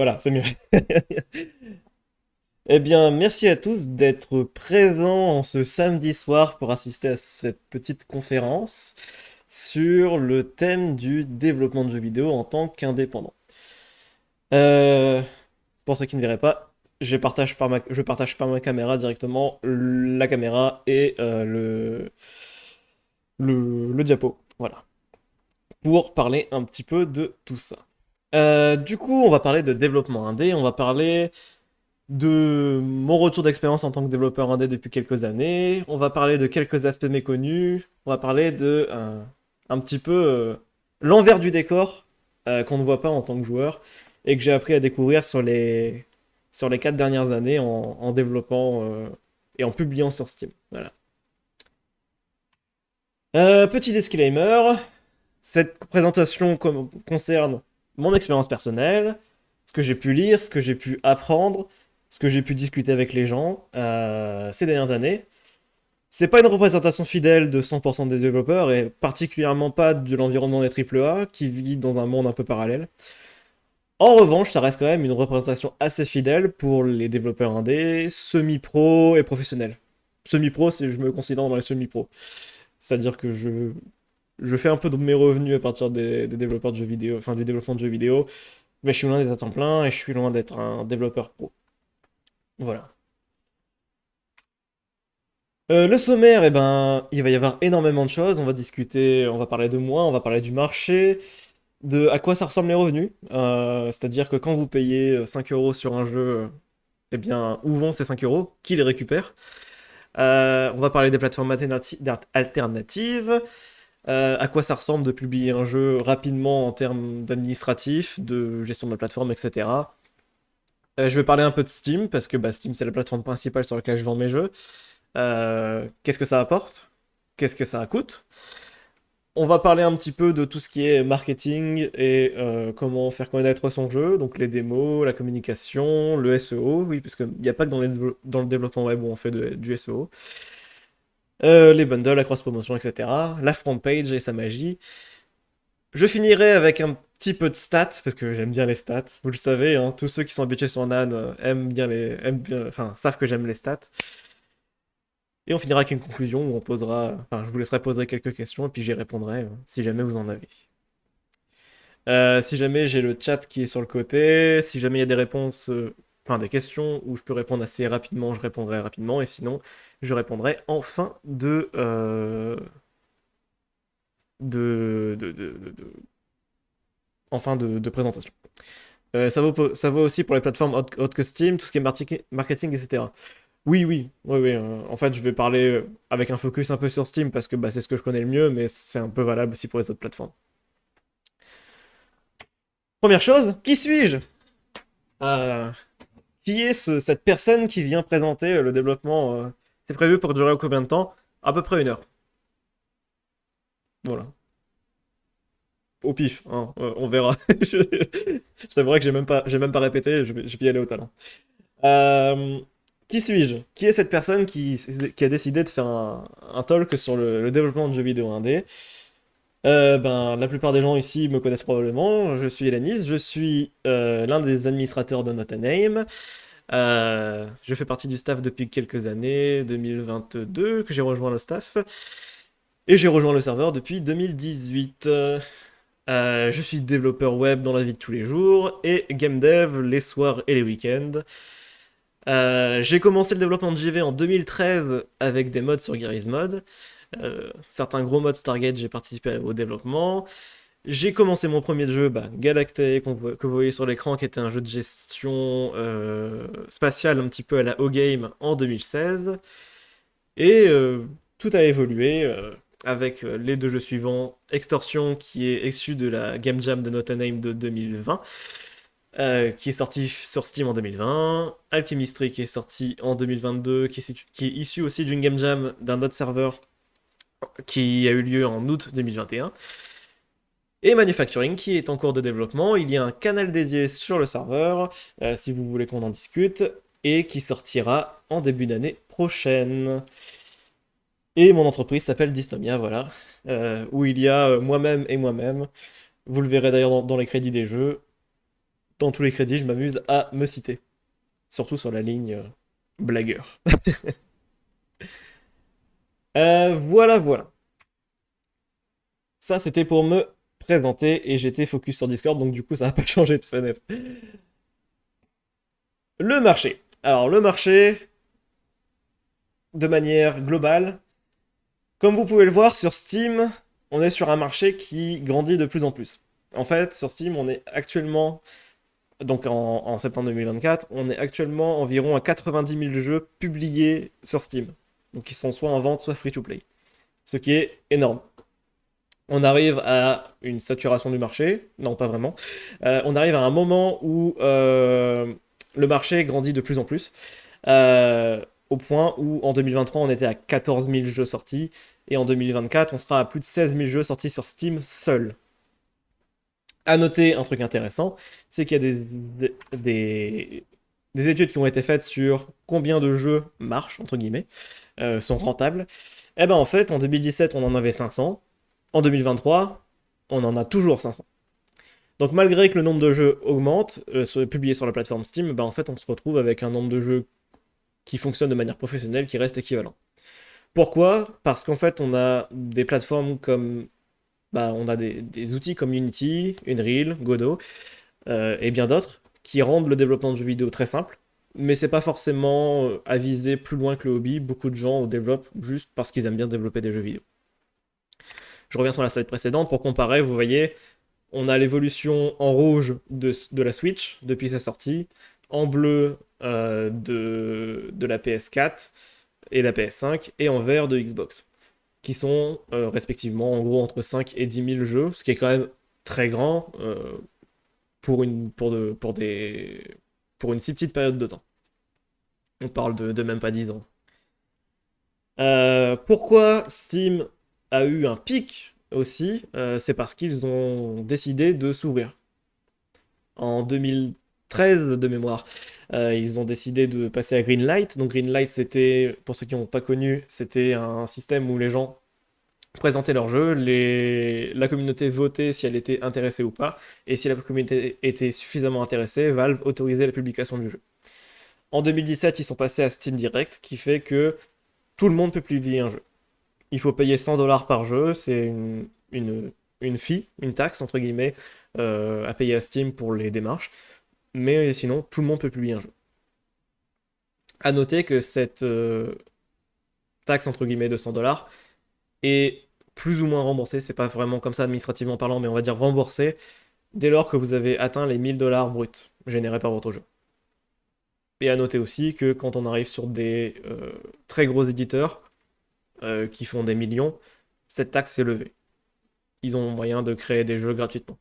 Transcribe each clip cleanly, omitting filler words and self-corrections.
Voilà, c'est mieux. Eh bien, merci à tous d'être présents en ce samedi soir pour assister à cette petite conférence sur le thème du développement de jeux vidéo en tant qu'indépendant. Euh, pour ceux qui ne verraient pas, je partage par ma caméra directement la caméra et le diapo. Voilà. Pour parler un petit peu de tout ça. Du coup, on va parler de développement indé, on va parler de mon retour d'expérience en tant que développeur indé depuis quelques années. On va parler de quelques aspects méconnus. On va parler de un petit peu l'envers du décor qu'on ne voit pas en tant que joueur et que j'ai appris à découvrir sur les 4 dernières années en développant et en publiant sur Steam. Voilà. Petit disclaimer, cette présentation concerne mon expérience personnelle, ce que j'ai pu lire, ce que j'ai pu apprendre, ce que j'ai pu discuter avec les gens ces dernières années. C'est pas une représentation fidèle de 100% des développeurs et particulièrement pas de l'environnement des AAA qui vit dans un monde un peu parallèle. En revanche, ça reste quand même une représentation assez fidèle pour les développeurs indés, semi-pro et professionnels. Semi-pro, je me considère dans les semi-pro. C'est-à-dire que je fais un peu de mes revenus à partir des développeurs de jeux vidéo, enfin du développement de jeux vidéo, mais je suis loin d'être à temps plein et je suis loin d'être un développeur pro. Voilà. Le sommaire, eh ben, il va y avoir énormément de choses. On va discuter, on va parler de moi, on va parler du marché, de à quoi ça ressemble les revenus. C'est-à-dire que quand vous payez 5 euros sur un jeu, eh bien, où vont ces 5 euros? Qui les récupère? On va parler des plateformes alternatives. À quoi ça ressemble de publier un jeu rapidement en termes d'administratif, de gestion de la plateforme, etc. Je vais parler un peu de Steam, parce que bah, Steam c'est la plateforme principale sur laquelle je vends mes jeux. Qu'est-ce que ça apporte? Qu'est-ce que ça coûte? On va parler un petit peu de tout ce qui est marketing et comment faire connaître son jeu, donc les démos, la communication, le SEO, oui, parce qu'il n'y a pas que dans le développement web où on fait du SEO. Les bundles, la cross-promotion, etc. La front page et sa magie. Je finirai avec un petit peu de stats, parce que j'aime bien les stats. Vous le savez, hein, tous ceux qui sont habitués sur NAN enfin, savent que j'aime les stats. Et on finira avec une conclusion où on posera, enfin, je vous laisserai poser quelques questions et puis j'y répondrai si jamais vous en avez. Si jamais j'ai le chat qui est sur le côté, si jamais il y a des réponses, enfin des questions où je peux répondre assez rapidement, je répondrai rapidement et sinon je répondrai en fin en fin de présentation. Ça vaut aussi pour les plateformes autres que Steam, tout ce qui est marketing, etc. Oui, oui, oui, oui. En fait, je vais parler avec un focus un peu sur Steam parce que bah, c'est ce que je connais le mieux, mais c'est un peu valable aussi pour les autres plateformes. Première chose, qui suis-je? Euh, qui est cette personne qui vient présenter le développement C'est prévu pour durer combien de temps? À peu près 1 heure. Voilà. Au pif, hein, on verra. Je t'avouerai que j'ai même pas répété, je vais y aller au talent. Euh, qui suis-je? Qui est cette personne qui a décidé de faire un talk sur le développement de jeux vidéo indé? Ben, la plupart des gens ici me connaissent probablement. Je suis Elanis, je suis l'un des administrateurs de Not a Name. Je fais partie du staff depuis quelques années, 2022, que j'ai rejoint le staff. Et j'ai rejoint le serveur depuis 2018. Je suis développeur web dans la vie de tous les jours et game dev les soirs et les week-ends. J'ai commencé le développement de JV en 2013 avec des mods sur Garry's Mod. Certains gros mods Stargate, j'ai participé au développement. J'ai commencé mon premier jeu, bah, Galactic, que vous voyez sur l'écran, qui était un jeu de gestion spatiale un petit peu à la O-Game en 2016. Et tout a évolué avec les 2 jeux suivants. Extortion, qui est issu de la Game Jam de Not a Name de 2020, qui est sorti sur Steam en 2020. Alchemistry, qui est sorti en 2022, qui est issu aussi d'une Game Jam d'un autre serveur qui a eu lieu en août 2021. Et Manufacturing qui est en cours de développement. Il y a un canal dédié sur le serveur, si vous voulez qu'on en discute, et qui sortira en début d'année prochaine. Et mon entreprise s'appelle Dysnomia, voilà, où il y a moi-même et moi-même. Vous le verrez d'ailleurs dans les crédits des jeux. dans tous les crédits, je m'amuse à me citer. Surtout sur la ligne blagueur. Voilà, voilà. Ça, c'était pour me présenter et j'étais focus sur Discord, donc du coup, ça n'a pas changé de fenêtre. Le marché. Alors, le marché, de manière globale, comme vous pouvez le voir sur Steam, on est sur un marché qui grandit de plus en plus. En fait, sur Steam, on est actuellement, donc en septembre 2024, on est actuellement environ à 90 000 jeux publiés sur Steam. Donc, ils sont soit en vente, soit free-to-play. Ce qui est énorme. On arrive à une saturation du marché. Non, pas vraiment. On arrive à un moment où le marché grandit de plus en plus. Au point où en 2023, on était à 14 000 jeux sortis. Et en 2024, on sera à plus de 16 000 jeux sortis sur Steam seul. À noter un truc intéressant, c'est qu'il y a des études qui ont été faites sur combien de jeux marchent, entre guillemets, sont rentables. Et ben en fait, en 2017, on en avait 500. En 2023, on en a toujours 500. Donc malgré que le nombre de jeux augmente, publiés sur la plateforme Steam, ben en fait, on se retrouve avec un nombre de jeux qui fonctionne de manière professionnelle qui reste équivalent. Pourquoi? Parce qu'en fait, on a des plateformes comme... Bah, on a des outils comme Unity, Unreal, Godot, et bien d'autres, qui rendent le développement de jeux vidéo très simple. Mais c'est pas forcément à viser plus loin que le hobby. Beaucoup de gens développent juste parce qu'ils aiment bien développer des jeux vidéo. Je reviens sur la slide précédente pour comparer. Vous voyez, on a l'évolution en rouge de la Switch depuis sa sortie, en bleu de la PS4 et la PS5, et en vert de Xbox, qui sont respectivement en gros entre 5 et 10 000 jeux, ce qui est quand même très grand pour une si petite période de temps. On parle de même pas 10 ans. Pourquoi Steam a eu un pic aussi? C'est parce qu'ils ont décidé de s'ouvrir. En 2013 de mémoire, ils ont décidé de passer à Greenlight. Donc Greenlight, c'était, pour ceux qui n'ont pas connu, c'était un système où les gens présentaient leur jeu, la communauté votait si elle était intéressée ou pas, et si la communauté était suffisamment intéressée, Valve autorisait la publication du jeu. En 2017, ils sont passés à Steam Direct, qui fait que tout le monde peut publier un jeu. Il faut payer 100 dollars par jeu, c'est une fee, une taxe, entre guillemets, à payer à Steam pour les démarches. Mais sinon, tout le monde peut publier un jeu. À noter que cette taxe, entre guillemets, de 100 dollars est plus ou moins remboursée, c'est pas vraiment comme ça administrativement parlant, mais on va dire remboursée, dès lors que vous avez atteint les 1000 dollars bruts générés par votre jeu. Et à noter aussi que quand on arrive sur des très gros éditeurs qui font des millions, cette taxe est levée. Ils ont moyen de créer des jeux gratuitement.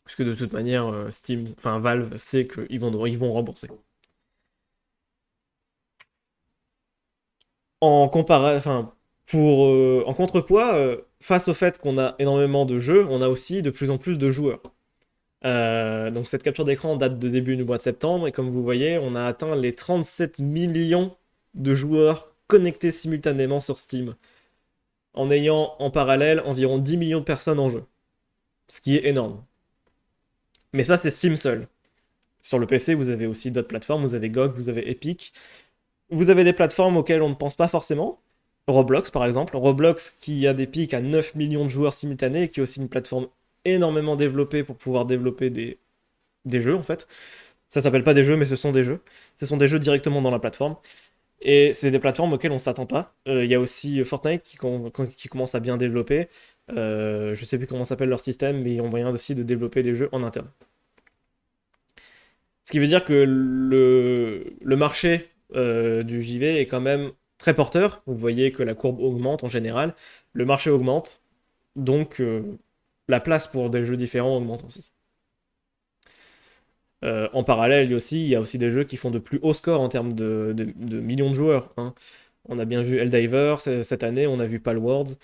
Parce que de toute manière, Steam, enfin Valve sait qu'ils vont rembourser. Enfin, en contrepoids, face au fait qu'on a énormément de jeux, on a aussi de plus en plus de joueurs. Donc cette capture d'écran date de début du mois de septembre, et comme vous voyez, on a atteint les 37 millions de joueurs connectés simultanément sur Steam, en ayant en parallèle environ 10 millions de personnes en jeu. Ce qui est énorme. Mais ça, c'est Steam seul. Sur le PC, vous avez aussi d'autres plateformes, vous avez GOG, vous avez Epic. Vous avez des plateformes auxquelles on ne pense pas forcément. Roblox, par exemple. Roblox qui a des pics à 9 millions de joueurs simultanés et qui est aussi une plateforme énormément développée pour pouvoir développer des jeux, en fait. Ça s'appelle pas des jeux, mais ce sont des jeux. Ce sont des jeux directement dans la plateforme. Et c'est des plateformes auxquelles on s'attend pas. Il y a aussi Fortnite qui commence à bien développer. Je sais plus comment s'appelle leur système, mais ils ont moyen aussi de développer des jeux en interne. Ce qui veut dire que le marché du JV est quand même très porteur. Vous voyez que la courbe augmente en général. Le marché augmente, donc la place pour des jeux différents augmente aussi. En parallèle, il y a aussi des jeux qui font de plus hauts scores en termes de millions de joueurs, hein. On a bien vu Helldivers cette année, on a vu Palworlds,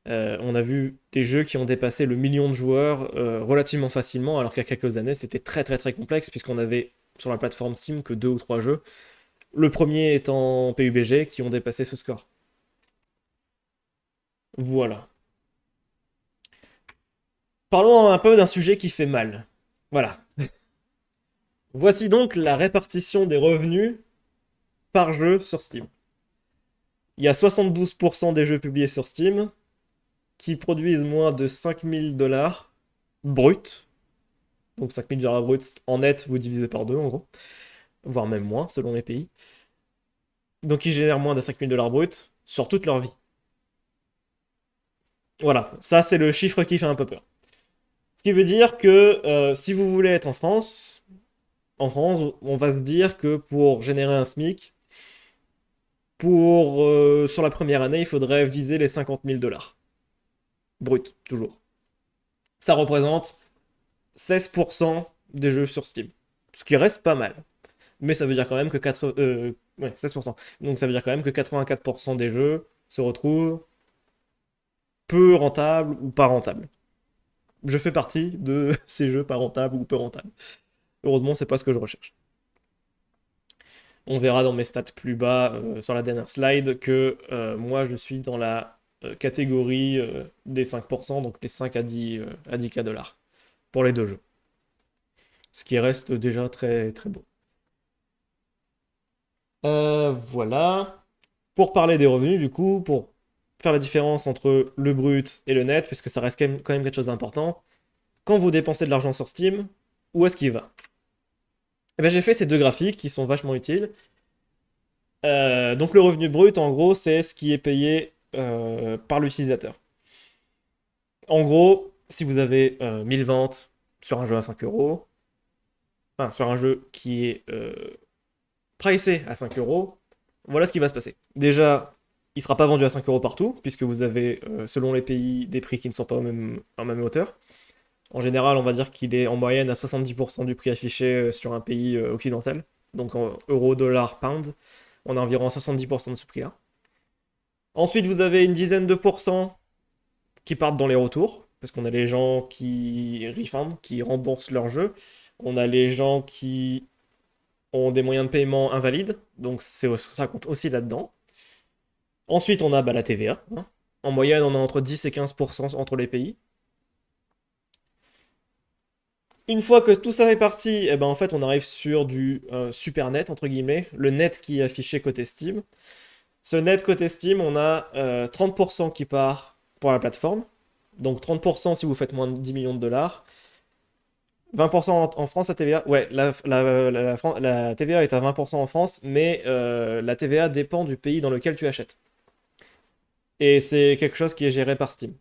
on a vu des jeux qui ont dépassé le million de joueurs relativement facilement, alors qu'il y a quelques années, c'était très très très complexe, puisqu'on avait sur la plateforme Steam que deux ou trois jeux. Le premier étant PUBG, qui ont dépassé ce score. Voilà. Parlons un peu d'un sujet qui fait mal. Voilà. Voici donc la répartition des revenus par jeu sur Steam. Il y a 72% des jeux publiés sur Steam qui produisent moins de 5 000 $ bruts. Donc 5 000 $ bruts en net, vous divisez par deux en gros. Voire même moins selon les pays. Donc ils génèrent moins de 5 000 $ bruts sur toute leur vie. Voilà, ça c'est le chiffre qui fait un peu peur. Ce qui veut dire que si vous voulez être en France, on va se dire que pour générer un SMIC, sur la première année, il faudrait viser les 50 000 $ brut, toujours. Ça représente 16% des jeux sur Steam. Ce qui reste pas mal. Mais ça veut dire quand même que 16%. Donc ça veut dire quand même que 84% des jeux se retrouvent peu rentables ou pas rentables. Je fais partie de ces jeux pas rentables ou peu rentables. Heureusement, c'est pas ce que je recherche. On verra dans mes stats plus bas sur la dernière slide que moi je suis dans la catégorie des 5%, donc les 5 à 10K dollars pour les deux jeux. Ce qui reste déjà très très beau. Voilà. Pour parler des revenus, du coup, pour faire la différence entre le brut et le net, puisque ça reste quand même quelque chose d'important, quand vous dépensez de l'argent sur Steam, où est-ce qu'il va? Eh bien, j'ai fait ces deux graphiques qui sont vachement utiles. Donc le revenu brut, en gros, c'est ce qui est payé par l'utilisateur. En gros, si vous avez 1000 ventes sur un jeu à 5 euros, enfin sur un jeu qui est pricé à 5 euros, voilà ce qui va se passer. Déjà, il ne sera pas vendu à 5 euros partout, puisque vous avez, selon les pays, des prix qui ne sont pas en même hauteur. En général, on va dire qu'il est en moyenne à 70% du prix affiché sur un pays occidental. Donc en euros, dollars, pounds, on a environ 70% de ce prix-là. Ensuite, vous avez une dizaine de pourcents qui partent dans les retours, parce qu'on a les gens qui refund, qui remboursent leur jeu. On a les gens qui ont des moyens de paiement invalides, donc ça compte aussi là-dedans. Ensuite, on a la TVA, hein. En moyenne, on a entre 10 et 15% entre les pays. Une fois que tout ça est parti, eh ben, en fait, on arrive sur du super net, entre guillemets, le net qui est affiché côté Steam. Ce net côté Steam, on a 30% qui part pour la plateforme. Donc 30% si vous faites moins de 10 millions de dollars. 20% en France, la TVA. Ouais, la TVA est à 20% en France, mais la TVA dépend du pays dans lequel tu achètes. Et c'est quelque chose qui est géré par Steam.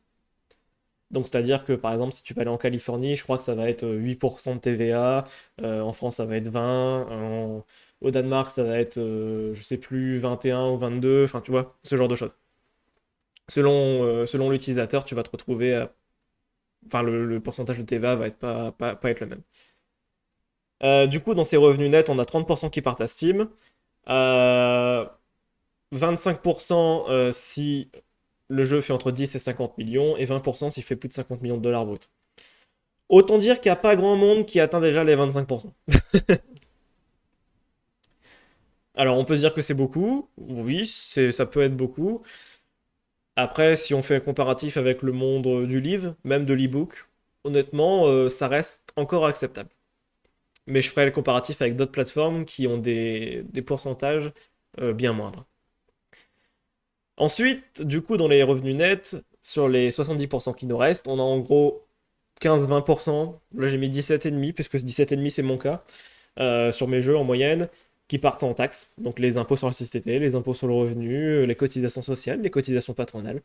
Donc c'est-à-dire que par exemple, si tu vas aller en Californie, je crois que ça va être 8% de TVA. En France, ça va être 20. Au Danemark, ça va être, je sais plus, 21 ou 22. Enfin, tu vois, ce genre de choses. Selon l'utilisateur, tu vas te retrouver enfin, le pourcentage de TVA va être pas être le même. Du coup, dans ces revenus nets, on a 30% qui partent à Steam, euh, 25% si le jeu fait entre 10 et 50 millions, et 20% s'il fait plus de 50 millions de dollars bruts. Autant dire qu'il n'y a pas grand monde qui atteint déjà les 25%. Alors, on peut se dire que c'est beaucoup. Oui, ça peut être beaucoup. Après, si on fait un comparatif avec le monde du livre, même de l'e-book, honnêtement, ça reste encore acceptable. Mais je ferai le comparatif avec d'autres plateformes qui ont des pourcentages bien moindres. Ensuite, du coup, dans les revenus nets, sur les 70% qui nous restent, on a en gros 15-20%. Là, j'ai mis 17,5, puisque 17,5 c'est mon cas, sur mes jeux en moyenne, qui partent en taxes. Donc les impôts sur la société, les impôts sur le revenu, les cotisations sociales, les cotisations patronales.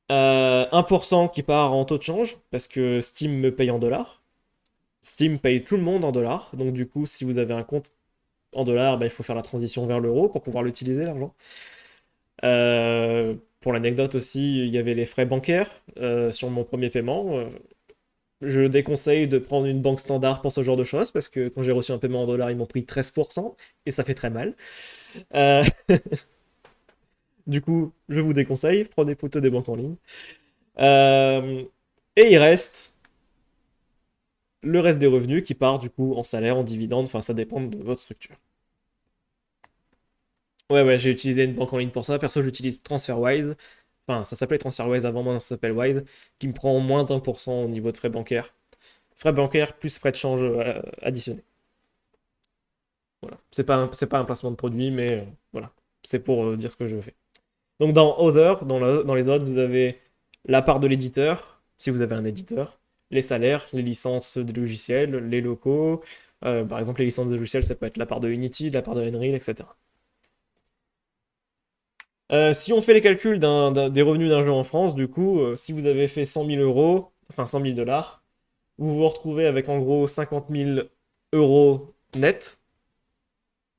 1% qui part en taux de change, parce que Steam me paye en dollars. Steam paye tout le monde en dollars. Donc du coup, si vous avez un compte en dollars, bah, il faut faire la transition vers l'euro pour pouvoir l'utiliser, l'argent. Pour l'anecdote aussi, il y avait les frais bancaires sur mon premier paiement. Je déconseille de prendre une banque standard pour ce genre de choses, parce que quand j'ai reçu un paiement en dollars, ils m'ont pris 13%, et ça fait très mal. Euh, du coup, je vous déconseille, prenez plutôt des banques en ligne. Euh, et il reste le reste des revenus qui part du coup en salaire, en dividende, enfin ça dépend de votre structure. Ouais, ouais, j'ai utilisé une banque en ligne pour ça. Perso, j'utilise TransferWise. Enfin, ça s'appelait TransferWise avant, maintenant ça s'appelle Wise, qui me prend moins d'1% au niveau de frais bancaires. Frais bancaires plus frais de change additionnés. Voilà. C'est pas un placement de produit, mais voilà. C'est pour dire ce que je fais. Donc dans Other, dans les autres, vous avez la part de l'éditeur, si vous avez un éditeur, les salaires, les licences des logiciels, les locaux. Par exemple, les licences de logiciels, ça peut être la part de Unity, la part de Unreal, etc. Si on fait les calculs des revenus d'un jeu en France, du coup, si vous avez fait 100 000 euros, enfin 100 000 dollars, vous vous retrouvez avec en gros 50 000 euros net,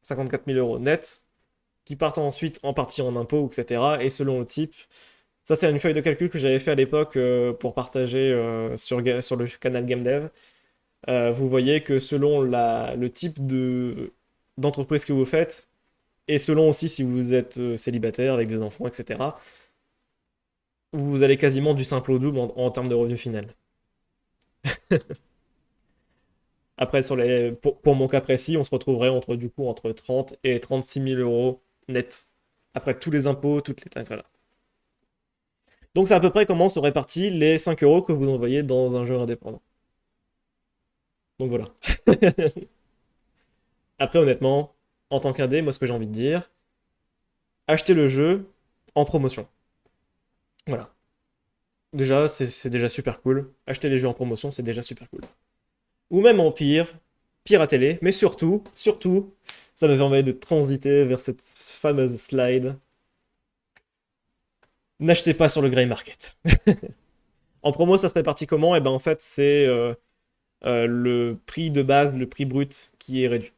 54 000 euros net, qui partent ensuite en partie en impôts, etc. Et selon le type, ça c'est une feuille de calcul que j'avais fait à l'époque pour partager sur le canal GameDev. Vous voyez que selon le type d'entreprise que vous faites, et selon aussi si vous êtes célibataire avec des enfants, etc., vous allez quasiment du simple au double en termes de revenu final. Après, pour mon cas précis, on se retrouverait entre 30 et 36 000 euros net. Après tous les impôts, toutes les taxes, voilà. Donc c'est à peu près comment se répartit les 5 euros que vous envoyez dans un jeu indépendant. Donc voilà. Après, honnêtement, en tant qu'indé, moi ce que j'ai envie de dire, achetez le jeu en promotion. Voilà. Déjà, c'est déjà super cool. Acheter les jeux en promotion, c'est déjà super cool. Ou même en pire à télé, mais surtout, ça me permet de transiter vers cette fameuse slide. N'achetez pas sur le grey market. En promo, ça se répartit comment? Et ben en fait, c'est le prix de base, le prix brut qui est réduit.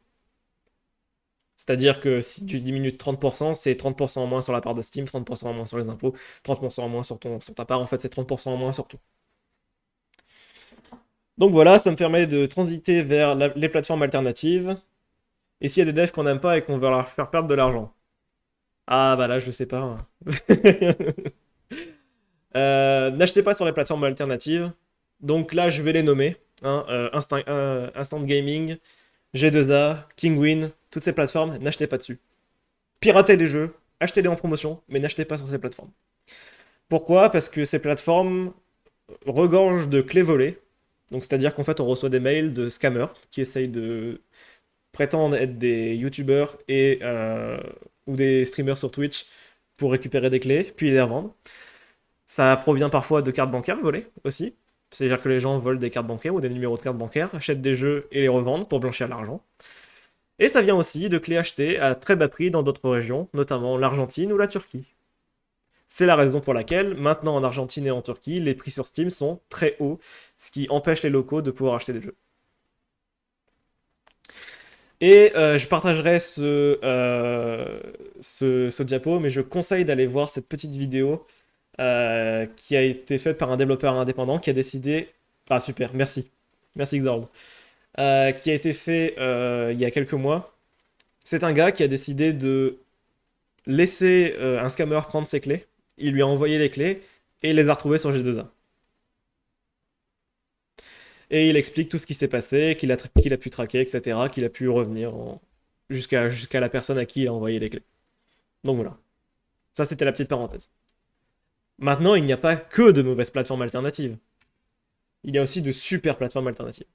C'est-à-dire que si tu diminues de 30%, c'est 30% en moins sur la part de Steam, 30% en moins sur les impôts, 30% en moins sur ta part. En fait, c'est 30% en moins sur tout. Donc voilà, ça me permet de transiter vers les plateformes alternatives. Et s'il y a des devs qu'on n'aime pas et qu'on veut leur faire perdre de l'argent. Ah bah là, je sais pas. N'achetez pas sur les plateformes alternatives. Donc là, je vais les nommer, hein, Instant Gaming, G2A, Kingwin, toutes ces plateformes, n'achetez pas dessus. Piratez les jeux, achetez-les en promotion, mais n'achetez pas sur ces plateformes. Pourquoi? Parce que ces plateformes regorgent de clés volées. Donc c'est-à-dire qu'en fait, on reçoit des mails de scammers qui essayent de prétendre être des youtubeurs ou des streamers sur Twitch pour récupérer des clés, puis les revendre. Ça provient parfois de cartes bancaires volées aussi. C'est-à-dire que les gens volent des cartes bancaires ou des numéros de cartes bancaires, achètent des jeux et les revendent pour blanchir l'argent. Et ça vient aussi de clés achetées à très bas prix dans d'autres régions, notamment l'Argentine ou la Turquie. C'est la raison pour laquelle, maintenant en Argentine et en Turquie, les prix sur Steam sont très hauts, ce qui empêche les locaux de pouvoir acheter des jeux. Et je partagerai ce diapo, mais je conseille d'aller voir cette petite vidéo qui a été faite par un développeur indépendant qui a décidé. Ah, super, merci. Merci Xord. Qui a été fait il y a quelques mois. C'est un gars qui a décidé de laisser un scammer prendre ses clés. Il lui a envoyé les clés et il les a retrouvées sur G2A. Et il explique tout ce qui s'est passé, qu'il a pu traquer, etc., qu'il a pu revenir jusqu'à la personne à qui il a envoyé les clés. Donc voilà. Ça, c'était la petite parenthèse. Maintenant, il n'y a pas que de mauvaises plateformes alternatives. Il y a aussi de super plateformes alternatives.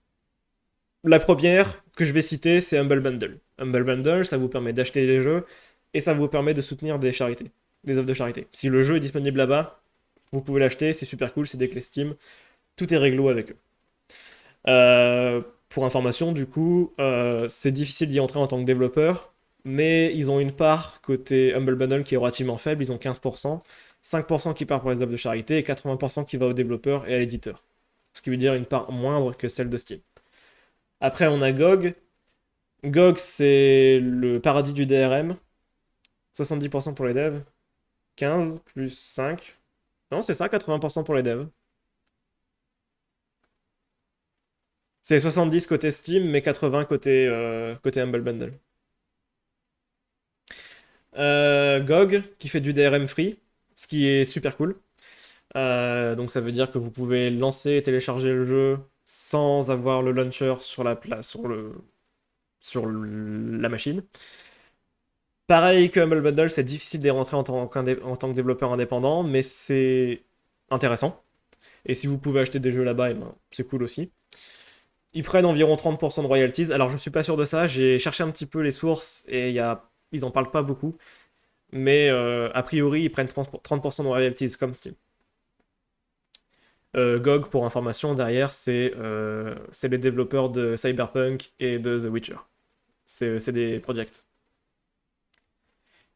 La première que je vais citer, c'est Humble Bundle. Humble Bundle, ça vous permet d'acheter les jeux et ça vous permet de soutenir des charités, des œuvres de charité. Si le jeu est disponible là-bas, vous pouvez l'acheter, c'est super cool, c'est des clés Steam, tout est réglo avec eux. Pour information, du coup, c'est difficile d'y entrer en tant que développeur, mais ils ont une part côté Humble Bundle qui est relativement faible, ils ont 15%, 5% qui part pour les œuvres de charité et 80% qui va aux développeurs et à l'éditeur. Ce qui veut dire une part moindre que celle de Steam. Après, on a GOG. GOG, c'est le paradis du DRM. 70% pour les devs. 15 plus 5. Non, c'est ça, 80% pour les devs. C'est 70 côté Steam, mais 80 côté Humble Bundle. GOG, qui fait du DRM free, ce qui est super cool. Donc ça veut dire que vous pouvez lancer et télécharger le jeu sans avoir le launcher sur la machine. Pareil que Humble Bundle, c'est difficile d'y rentrer en tant que développeur indépendant, mais c'est intéressant. Et si vous pouvez acheter des jeux là-bas, eh ben, c'est cool aussi. Ils prennent environ 30% de royalties. Alors, je suis pas sûr de ça. J'ai cherché un petit peu les sources et ils en parlent pas beaucoup. Mais a priori, ils prennent 30% de royalties comme Steam. GOG, pour information, derrière, c'est les développeurs de Cyberpunk et de The Witcher. C'est des projects.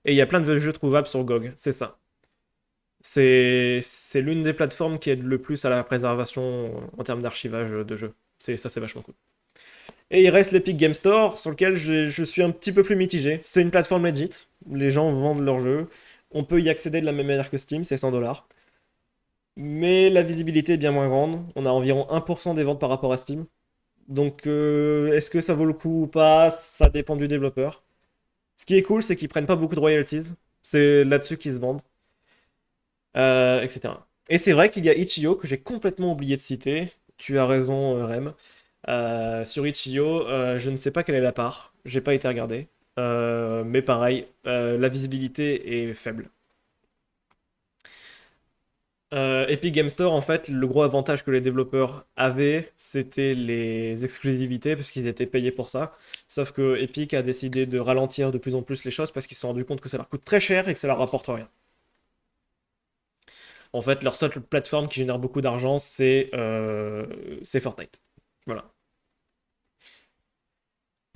Et il y a plein de jeux trouvables sur GOG, c'est ça. C'est l'une des plateformes qui aide le plus à la préservation en termes d'archivage de jeux. Ça, c'est vachement cool. Et il reste l'Epic Game Store, sur lequel je suis un petit peu plus mitigé. C'est une plateforme legit, les gens vendent leurs jeux. On peut y accéder de la même manière que Steam, c'est 100$. Mais la visibilité est bien moins grande. On a environ 1% des ventes par rapport à Steam. Donc, est-ce que ça vaut le coup ou pas? Ça dépend du développeur. Ce qui est cool, c'est qu'ils prennent pas beaucoup de royalties. C'est là-dessus qu'ils se vendent, etc. Et c'est vrai qu'il y a Itch.io que j'ai complètement oublié de citer. Tu as raison, Rem. Sur Itch.io, je ne sais pas quelle est la part. J'ai pas été regardé. Mais pareil, la visibilité est faible. Epic Game Store, en fait, le gros avantage que les développeurs avaient, c'était les exclusivités, parce qu'ils étaient payés pour ça. Sauf que Epic a décidé de ralentir de plus en plus les choses parce qu'ils se sont rendus compte que ça leur coûte très cher et que ça leur rapporte rien. En fait, leur seule plateforme qui génère beaucoup d'argent, c'est Fortnite. Voilà.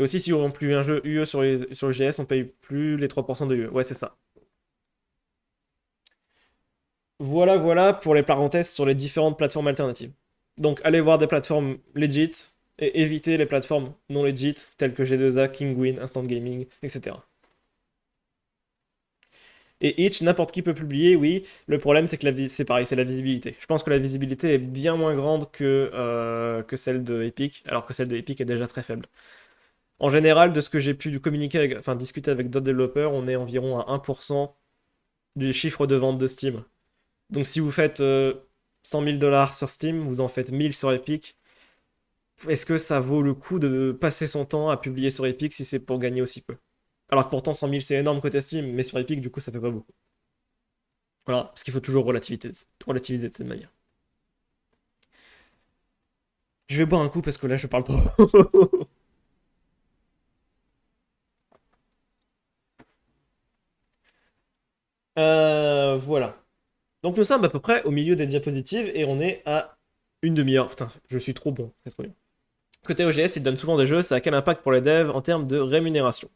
Et aussi, si on plus un jeu UE sur le GS, on paye plus les 3% de UE. Ouais, c'est ça. Voilà, voilà pour les parenthèses sur les différentes plateformes alternatives. Donc, allez voir des plateformes legit et évitez les plateformes non legit telles que G2A, Kinguin, Instant Gaming, etc. Et Itch, n'importe qui peut publier, oui. Le problème, c'est que c'est pareil, c'est la visibilité. Je pense que la visibilité est bien moins grande que celle de Epic, alors que celle de Epic est déjà très faible. En général, de ce que j'ai pu communiquer, enfin discuter avec d'autres développeurs, on est environ à 1% du chiffre de vente de Steam. Donc si vous faites 100 000$ sur Steam, vous en faites 1000 sur Epic. Est-ce que ça vaut le coup de passer son temps à publier sur Epic si c'est pour gagner aussi peu? Alors que pourtant 100 000 c'est énorme côté Steam, mais sur Epic du coup ça fait pas beaucoup. Voilà, parce qu'il faut toujours relativiser de cette manière. Je vais boire un coup parce que là je parle trop. Voilà. Donc nous sommes à peu près au milieu des diapositives et on est à une demi-heure. Putain, je suis trop bon, c'est trop bien. Côté OGS, ils donnent souvent des jeux, ça a quel impact pour les devs en termes de rémunération?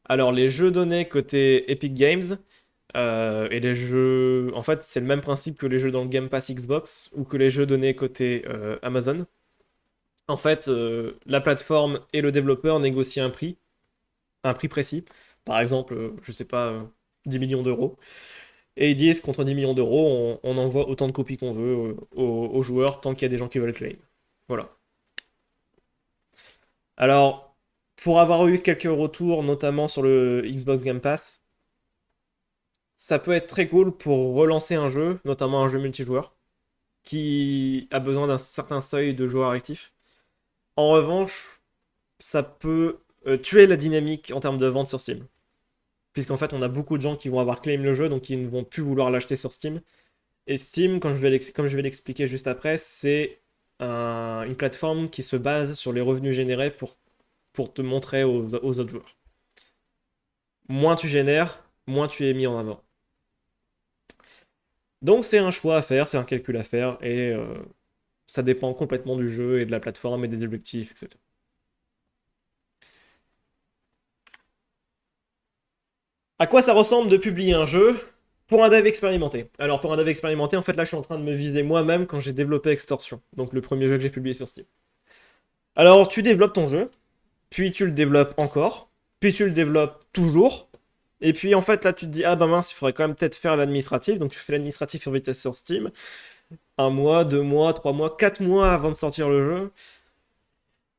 Alors les jeux donnés côté Epic Games, et les jeux... En fait, c'est le même principe que les jeux dans le Game Pass Xbox ou que les jeux donnés côté Amazon. En fait, la plateforme et le développeur négocient un prix précis. Par exemple, je sais pas, 10 millions d'euros. Et ils disent contre 10 millions d'euros, on envoie autant de copies qu'on veut aux joueurs tant qu'il y a des gens qui veulent claim. Voilà. Alors, pour avoir eu quelques retours, notamment sur le Xbox Game Pass, ça peut être très cool pour relancer un jeu, notamment un jeu multijoueur, qui a besoin d'un certain seuil de joueurs actifs. En revanche, ça peut tuer la dynamique en termes de vente sur Steam. Puisqu'en fait, on a beaucoup de gens qui vont avoir claim le jeu, donc qui ne vont plus vouloir l'acheter sur Steam. Et Steam, comme je vais l'expliquer juste après, c'est une plateforme qui se base sur les revenus générés pour te montrer aux autres joueurs. Moins tu génères, moins tu es mis en avant. Donc c'est un choix à faire, c'est un calcul à faire, et ça dépend complètement du jeu et de la plateforme et des objectifs, etc. À quoi ça ressemble de publier un jeu pour un dev expérimenté? Alors pour un dev expérimenté, en fait là je suis en train de me viser moi-même quand j'ai développé Extortion, donc le premier jeu que j'ai publié sur Steam. Alors tu développes ton jeu, puis tu le développes encore, puis tu le développes toujours, et puis en fait là tu te dis ah bah mince, il faudrait quand même peut-être faire l'administratif, donc tu fais l'administratif sur vitesse sur Steam, un mois, 2 mois, 3 mois, 4 mois avant de sortir le jeu.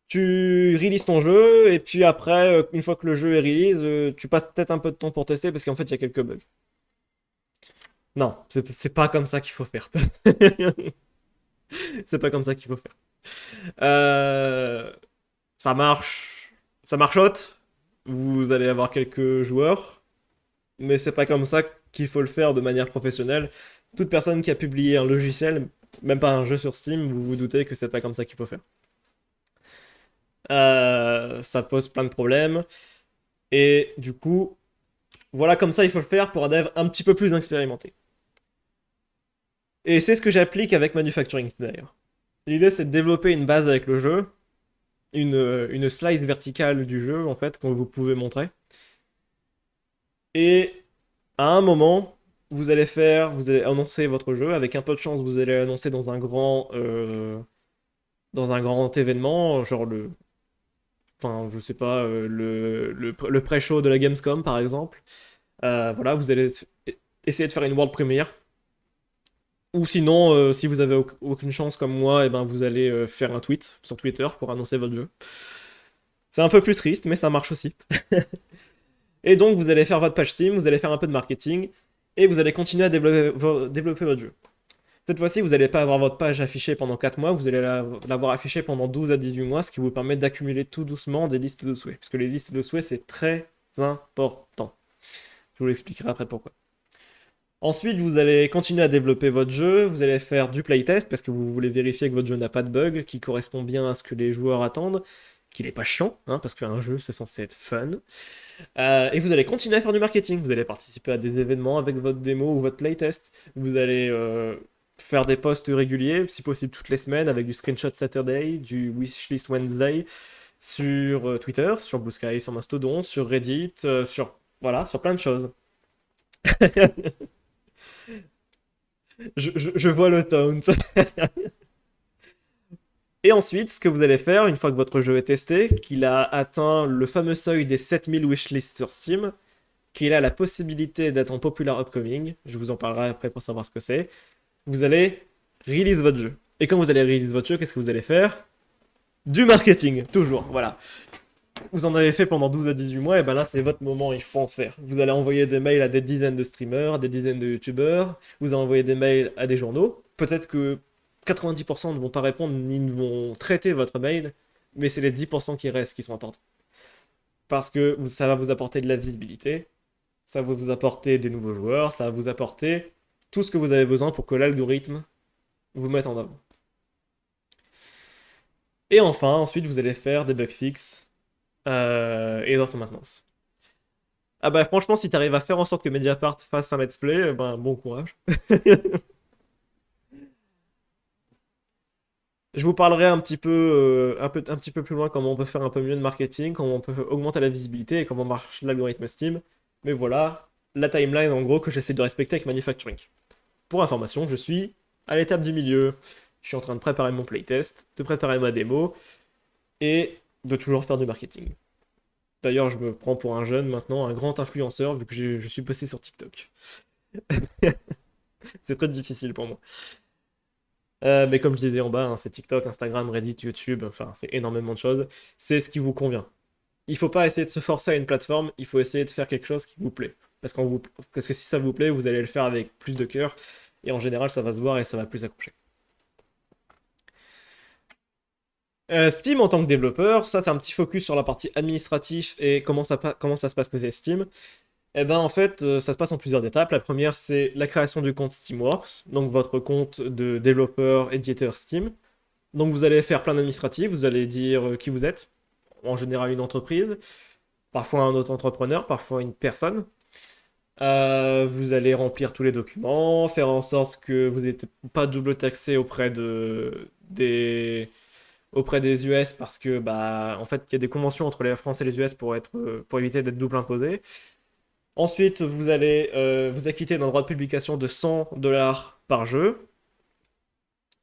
Tu releases ton jeu, et puis après, une fois que le jeu est release, tu passes peut-être un peu de temps pour tester parce qu'en fait, il y a quelques bugs. Non, c'est pas comme ça qu'il faut faire. C'est pas comme ça qu'il faut faire. Euh, ça marche. Ça marchote. Vous allez avoir quelques joueurs, mais c'est pas comme ça qu'il faut le faire de manière professionnelle. Toute personne qui a publié un logiciel, même pas un jeu sur Steam, vous vous doutez que c'est pas comme ça qu'il faut faire. Ça pose plein de problèmes. Et du coup, voilà, comme ça, il faut le faire pour un dev un petit peu plus expérimenté. Et c'est ce que j'applique avec Manufacturing d'ailleurs. L'idée, c'est de développer une base avec le jeu, une slice verticale du jeu, en fait, que vous pouvez montrer. Et à un moment, vous allez annoncer votre jeu. Avec un peu de chance, vous allez l'annoncer dans un grand événement, genre enfin, je sais pas, le pré-show de la Gamescom, par exemple. Voilà, vous allez essayer de faire une world premiere. Ou sinon, si vous avez aucune chance comme moi, et ben vous allez faire un tweet sur Twitter pour annoncer votre jeu. C'est un peu plus triste, mais ça marche aussi. Et donc, vous allez faire votre page Steam, vous allez faire un peu de marketing, et vous allez continuer à développer votre jeu. Cette fois-ci, vous n'allez pas avoir votre page affichée pendant 4 mois, vous allez l'avoir affichée pendant 12 à 18 mois, ce qui vous permet d'accumuler tout doucement des listes de souhaits. Parce que les listes de souhaits, c'est très important. Je vous l'expliquerai après pourquoi. Ensuite, vous allez continuer à développer votre jeu, vous allez faire du playtest parce que vous voulez vérifier que votre jeu n'a pas de bug, qui correspond bien à ce que les joueurs attendent, qu'il n'est pas chiant, hein, parce qu'un jeu c'est censé être fun. Et vous allez continuer à faire du marketing, vous allez participer à des événements avec votre démo ou votre playtest, vous allez faire des posts réguliers, si possible toutes les semaines, avec du Screenshot Saturday, du Wishlist Wednesday, sur Twitter, sur Blue Sky, sur Mastodon, sur Reddit, voilà, sur plein de choses. Je vois le taunt. Et ensuite, ce que vous allez faire, une fois que votre jeu est testé, qu'il a atteint le fameux seuil des 7000 wishlists sur Steam, qu'il a la possibilité d'être en popular upcoming, je vous en parlerai après pour savoir ce que c'est, vous allez release votre jeu. Et quand vous allez release votre jeu, qu'est-ce que vous allez faire? Du marketing, toujours, voilà. Vous en avez fait pendant 12 à 18 mois, et ben là c'est votre moment, il faut en faire. Vous allez envoyer des mails à des dizaines de streamers, à des dizaines de youtubeurs, vous allez envoyer des mails à des journaux. Peut-être que 90% ne vont pas répondre ni ne vont traiter votre mail, mais c'est les 10% qui restent qui sont importants. Parce que ça va vous apporter de la visibilité, ça va vous apporter des nouveaux joueurs, ça va vous apporter tout ce que vous avez besoin pour que l'algorithme vous mette en avant. Et enfin, ensuite, vous allez faire des bug fixes et d'autres maintenance. Ah bah franchement, si t'arrives à faire en sorte que Mediapart fasse un let's play, ben bon courage. Je vous parlerai un petit peu plus loin comment on peut faire un peu mieux de marketing, comment on peut augmenter la visibilité et comment marche l'algorithme Steam. Mais voilà, la timeline en gros que j'essaie de respecter avec Manufacturing. Pour information, je suis à l'étape du milieu. Je suis en train de préparer mon playtest, de préparer ma démo et de toujours faire du marketing. D'ailleurs, je me prends pour un jeune maintenant, un grand influenceur vu que je suis passé sur TikTok. C'est très difficile pour moi. Mais comme je disais en bas, hein, c'est TikTok, Instagram, Reddit, YouTube, enfin, c'est énormément de choses. C'est ce qui vous convient. Il faut pas essayer de se forcer à une plateforme, il faut essayer de faire quelque chose qui vous plaît. Parce que si ça vous plaît, vous allez le faire avec plus de cœur, et en général, ça va se voir et ça va plus accrocher. Steam en tant que développeur, ça c'est un petit focus sur la partie administrative et comment ça se passe côté Steam. Eh ben en fait, ça se passe en plusieurs étapes. La première, c'est la création du compte Steamworks, donc votre compte de développeur, éditeur Steam. Donc vous allez faire plein d'administratifs, vous allez dire qui vous êtes, en général une entreprise, parfois un autre entrepreneur, parfois une personne. Vous allez remplir tous les documents, faire en sorte que vous n'êtes pas double taxé auprès des US parce que bah en fait il y a des conventions entre les France et les US pour éviter d'être double imposé. Ensuite, vous allez vous acquitter d'un droit de publication de 100 dollars par jeu.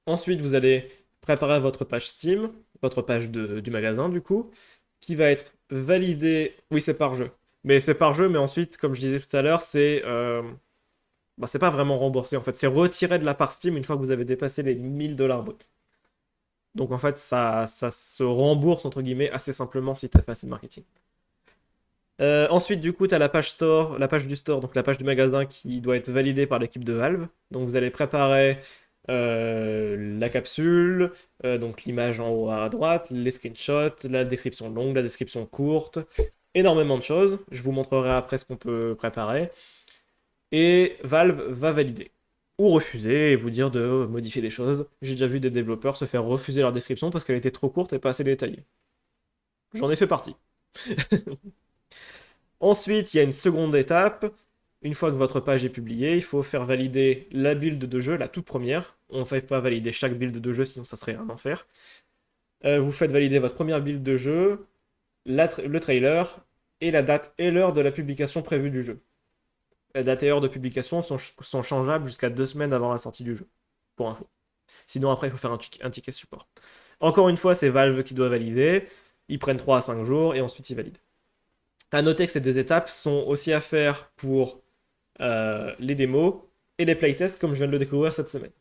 Ensuite, vous allez préparer votre page Steam, votre page du magasin du coup, qui va être validée. Oui, c'est par jeu. Mais c'est par jeu, mais ensuite, comme je disais tout à l'heure, c'est pas vraiment remboursé en fait. C'est retiré de la part Steam une fois que vous avez dépassé les 1000 dollars brut. Donc en fait, ça se rembourse entre guillemets assez simplement si tu as fait assez de marketing. Ensuite, du coup, tu as la page store, la page du store, donc la page du magasin qui doit être validée par l'équipe de Valve. Donc vous allez préparer la capsule, donc l'image en haut à droite, les screenshots, la description longue, la description courte, énormément de choses. Je vous montrerai après ce qu'on peut préparer. Et Valve va valider ou refuser et vous dire de modifier des choses. J'ai déjà vu des développeurs se faire refuser leur description parce qu'elle était trop courte et pas assez détaillée. J'en ai fait partie. Ensuite, il y a une seconde étape. Une fois que votre page est publiée, il faut faire valider la build de jeu, la toute première. On ne fait pas valider chaque build de jeu, sinon ça serait un enfer. Vous faites valider votre première build de jeu, le trailer, et la date et l'heure de la publication prévue du jeu. La date et heure de publication sont changeables jusqu'à 2 semaines avant la sortie du jeu, pour info. Sinon, après, il faut faire un ticket support. Encore une fois, c'est Valve qui doit valider. Ils prennent 3 à 5 jours et ensuite ils valident. À noter que ces deux étapes sont aussi à faire pour les démos et les playtests, comme je viens de le découvrir cette semaine.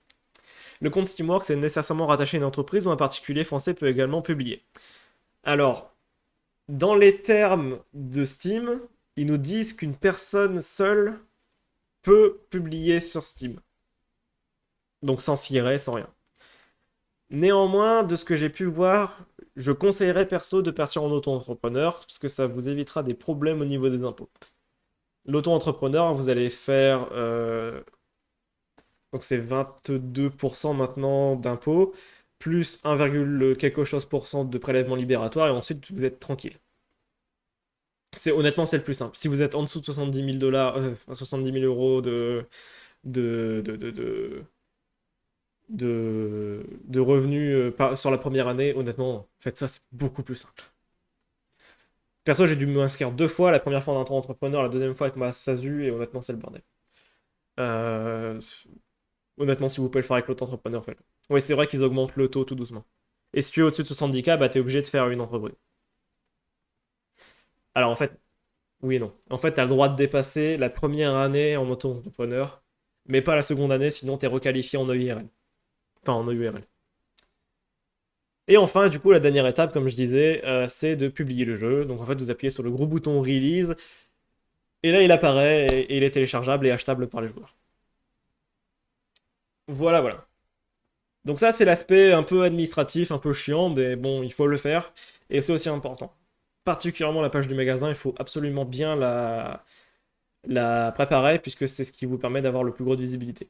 Le compte Steamworks est nécessairement rattaché à une entreprise où un particulier français peut également publier. Alors, dans les termes de Steam, ils nous disent qu'une personne seule peut publier sur Steam. Donc sans siret, sans rien. Néanmoins, de ce que j'ai pu voir, je conseillerais perso de partir en auto-entrepreneur, parce que ça vous évitera des problèmes au niveau des impôts. L'auto-entrepreneur, vous allez faire... donc c'est 22% maintenant d'impôts, plus 1, quelque chose pour cent de prélèvement libératoire, et ensuite vous êtes tranquille. Honnêtement, c'est le plus simple. Si vous êtes en dessous de 70 000 dollars, 70 000 euros de, de, de, de, de revenus sur la première année, honnêtement, faites ça, c'est beaucoup plus simple. Perso, j'ai dû m'inscrire 2 fois, la première fois en tant qu'entrepreneur, la deuxième fois avec ma SASU, et honnêtement, c'est le bordel. Euh, Honnêtement, si vous pouvez le faire avec l'auto-entrepreneur, faites-le. Oui, c'est vrai qu'ils augmentent le taux tout doucement. Et si tu es au-dessus de 70K, bah, t'es obligé de faire une entreprise. Alors en fait, oui et non. En fait, t'as le droit de dépasser la première année en auto-entrepreneur, mais pas la seconde année, sinon t'es requalifié en EIRL. Enfin, en EURL. Et enfin, du coup, la dernière étape, comme je disais, c'est de publier le jeu. Donc en fait, vous appuyez sur le gros bouton Release, et là, il apparaît, et il est téléchargeable et achetable par les joueurs. Voilà, voilà. Donc ça, c'est l'aspect un peu administratif, un peu chiant, mais bon, il faut le faire. Et c'est aussi important. Particulièrement la page du magasin, il faut absolument bien la préparer, puisque c'est ce qui vous permet d'avoir le plus gros de visibilité.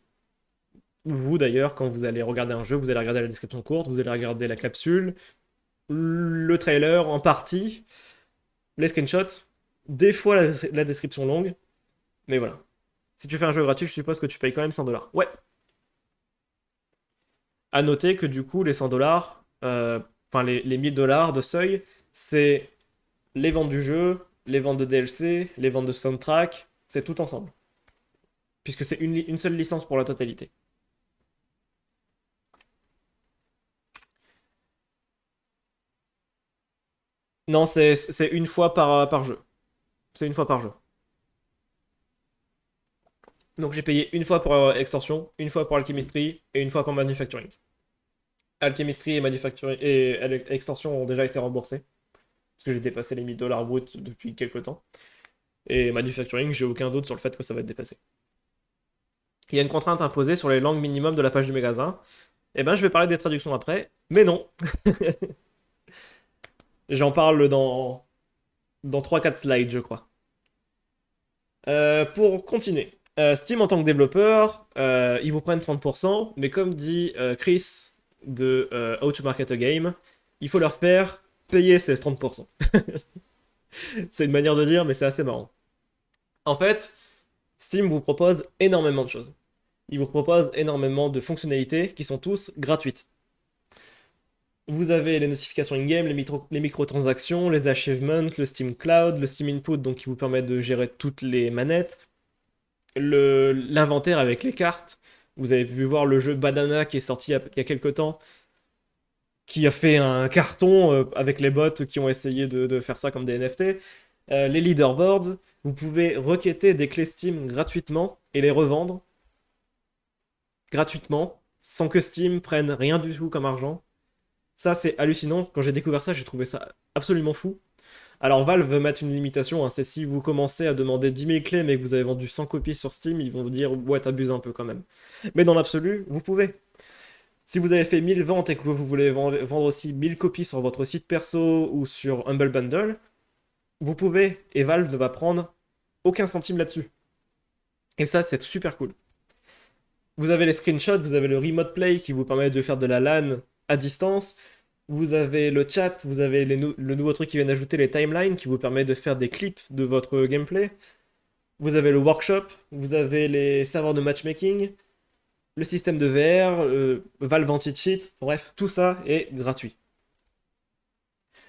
Vous, d'ailleurs, quand vous allez regarder un jeu, vous allez regarder la description courte, vous allez regarder la capsule, le trailer en partie, les screenshots, des fois la description longue, mais voilà. Si tu fais un jeu gratuit, je suppose que tu payes quand même 100 dollars. Ouais. À noter que du coup, les 100 dollars, enfin les 1000 dollars de seuil, c'est les ventes du jeu, les ventes de DLC, les ventes de soundtrack, c'est tout ensemble. Puisque c'est une seule licence pour la totalité. Non, c'est une fois par jeu. C'est une fois par jeu. Donc j'ai payé une fois pour Extortion, une fois pour Alchemistry et une fois pour Manufacturing. Alchemistry et Manufacturing et Extortion ont déjà été remboursés. Parce que j'ai dépassé les 1000 dollars bruts depuis quelques temps. Et Manufacturing, j'ai aucun doute sur le fait que ça va être dépassé. Il y a une contrainte imposée sur les langues minimum de la page du magasin. Eh ben, je vais parler des traductions après, mais non. J'en parle dans 3-4 slides, je crois. Pour continuer, Steam en tant que développeur, ils vous prennent 30%, mais comme dit Chris de How to Market a Game, il faut leur faire payer ces 30%. C'est une manière de dire, mais c'est assez marrant. En fait, Steam vous propose énormément de choses. Il vous propose énormément de fonctionnalités qui sont tous gratuites. Vous avez les notifications in-game, les microtransactions, les achievements, le Steam Cloud, le Steam Input, donc qui vous permet de gérer toutes les manettes, l'inventaire avec les cartes. Vous avez pu voir le jeu Badana qui est sorti il y a quelques temps, qui a fait un carton avec les bots qui ont essayé de faire ça comme des NFT. Les leaderboards, vous pouvez requêter des clés Steam gratuitement et les revendre gratuitement, sans que Steam prenne rien du tout comme argent. Ça, c'est hallucinant. Quand j'ai découvert ça, j'ai trouvé ça absolument fou. Alors, Valve veut mettre une limitation. Hein, c'est si vous commencez à demander 10 000 clés, mais que vous avez vendu 100 copies sur Steam, ils vont vous dire ouais, t'abuses un peu quand même. Mais dans l'absolu, vous pouvez. Si vous avez fait 1000 ventes et que vous voulez vendre aussi 1000 copies sur votre site perso ou sur Humble Bundle, vous pouvez. Et Valve ne va prendre aucun centime là-dessus. Et ça, c'est super cool. Vous avez les screenshots, vous avez le Remote Play qui vous permet de faire de la LAN à distance. Vous avez le chat, vous avez le nouveau truc qui vient d'ajouter, les timelines, qui vous permet de faire des clips de votre gameplay. Vous avez le workshop, vous avez les serveurs de matchmaking, le système de VR, Valve Anti-Cheat, bref, tout ça est gratuit.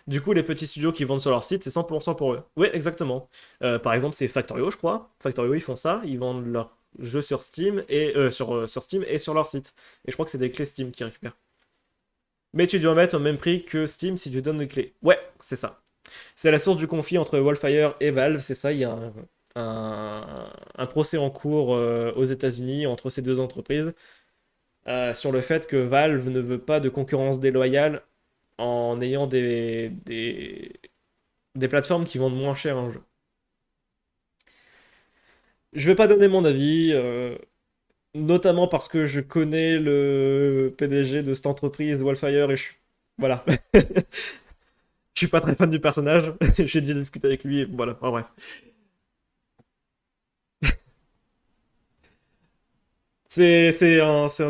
Du coup, les petits studios qui vendent sur leur site, c'est 100% pour eux. Oui, exactement. Par exemple, c'est Factorio, je crois. Factorio, ils font ça, ils vendent leurs jeux sur Steam sur Steam et sur leur site. Et je crois que c'est des clés Steam qui récupèrent. Mais tu dois mettre au même prix que Steam si tu donnes des clés. Ouais, c'est ça. C'est la source du conflit entre Wildfire et Valve, c'est ça. Il y a un procès en cours aux États-Unis entre ces deux entreprises sur le fait que Valve ne veut pas de concurrence déloyale en ayant des plateformes qui vendent moins cher un jeu. Je vais pas donner mon avis, notamment parce que je connais le PDG de cette entreprise, Wildfire, et voilà. Je suis pas très fan du personnage. J'ai déjà discuté avec lui, et voilà. Enfin, bref. C'est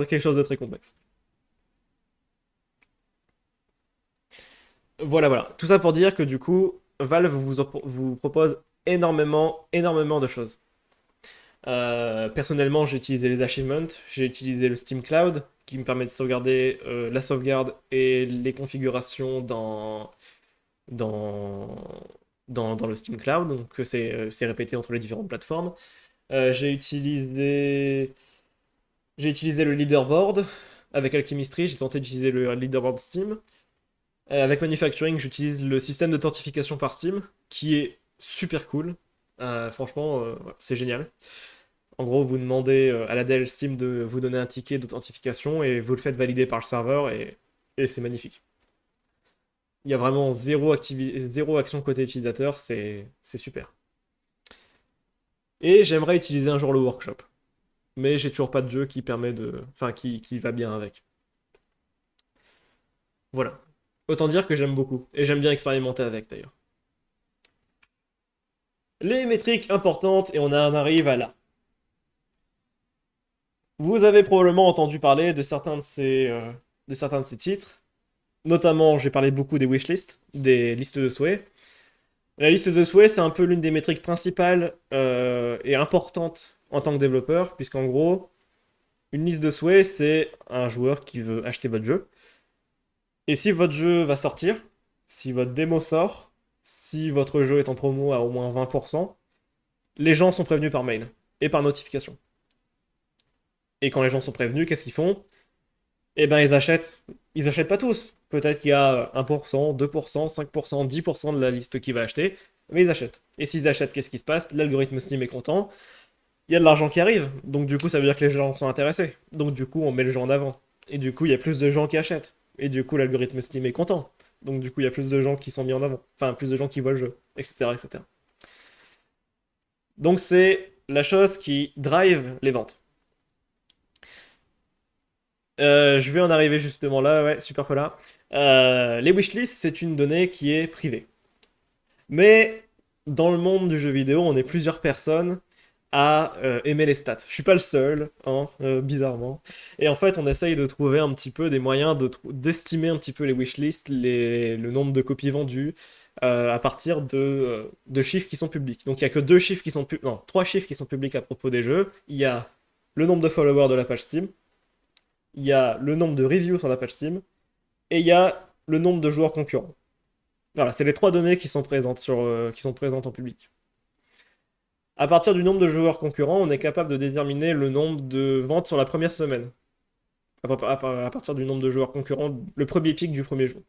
quelque chose de très complexe. Voilà, voilà. Tout ça pour dire que du coup, Valve vous propose énormément de choses. Personnellement, j'ai utilisé les achievements, j'ai utilisé le Steam Cloud qui me permet de sauvegarder la sauvegarde et les configurations dans, dans le Steam Cloud, donc c'est répété entre les différentes plateformes. Euh, j'ai utilisé, j'ai utilisé le leaderboard avec Alchemistry, j'ai tenté d'utiliser le leaderboard Steam. Avec Manufacturing, j'utilise le système d'authentification par Steam qui est super cool. Franchement, ouais, c'est génial. En gros, vous demandez à la DL Steam de vous donner un ticket d'authentification et vous le faites valider par le serveur et c'est magnifique. Il y a vraiment zéro action côté utilisateur, c'est super. Et j'aimerais utiliser un jour le workshop, mais j'ai toujours pas de jeu qui permet enfin, qui va bien avec. Voilà. Autant dire que j'aime beaucoup et j'aime bien expérimenter avec d'ailleurs. Les métriques importantes et en arrive à là. Vous avez probablement entendu parler de certains de ces titres. Notamment, j'ai parlé beaucoup des wishlists, des listes de souhaits. La liste de souhaits, c'est un peu l'une des métriques principales et importantes en tant que développeur, puisqu'en gros, une liste de souhaits, c'est un joueur qui veut acheter votre jeu. Et si votre jeu va sortir, si votre démo sort, si votre jeu est en promo à au moins 20%, les gens sont prévenus par mail et par notification. Et quand les gens sont prévenus, qu'est-ce qu'ils font? Eh ben, ils achètent. Ils achètent pas tous. Peut-être qu'il y a 1%, 2%, 5%, 10% de la liste qui va acheter, mais ils achètent. Et s'ils achètent, qu'est-ce qui se passe? L'algorithme Steam est content, il y a de l'argent qui arrive, donc du coup, ça veut dire que les gens sont intéressés. Donc du coup, on met le jeu en avant. Et du coup, il y a plus de gens qui achètent. Et du coup, l'algorithme Steam est content. Donc du coup, il y a plus de gens qui sont mis en avant. Enfin, plus de gens qui voient le jeu, etc., etc. Donc c'est la chose qui drive les ventes. Je vais en arriver justement là, ouais, super là. Les wishlists, c'est une donnée qui est privée. Mais dans le monde du jeu vidéo, on est plusieurs personnes à aimer les stats. Je suis pas le seul, hein, bizarrement. Et en fait, on essaye de trouver un petit peu des moyens d'estimer un petit peu les wishlists, le nombre de copies vendues, à partir de chiffres qui sont publics. Donc il y a que deux chiffres qui sont non, trois chiffres qui sont publics à propos des jeux. Il y a le nombre de followers de la page Steam, il y a le nombre de reviews sur la page Steam, et il y a le nombre de joueurs concurrents. Voilà, c'est les trois données qui sont présentes qui sont présentes en public. À partir du nombre de joueurs concurrents, on est capable de déterminer le nombre de ventes sur la première semaine. À partir du nombre de joueurs concurrents, le premier pic du premier jour.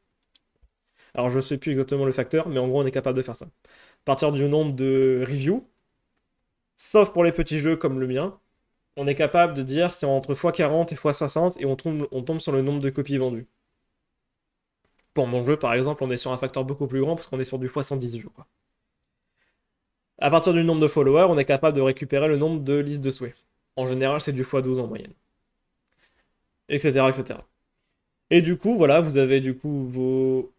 Alors je ne sais plus exactement le facteur, mais en gros on est capable de faire ça. À partir du nombre de reviews, sauf pour les petits jeux comme le mien, on est capable de dire c'est entre x40 et x60 et on tombe sur le nombre de copies vendues. Pour mon jeu, par exemple, on est sur un facteur beaucoup plus grand parce qu'on est sur du x110, je crois. À partir du nombre de followers, on est capable de récupérer le nombre de listes de souhaits. En général, c'est du x12 en moyenne. Etc., etc. Et du coup, voilà, vous avez du coup vos...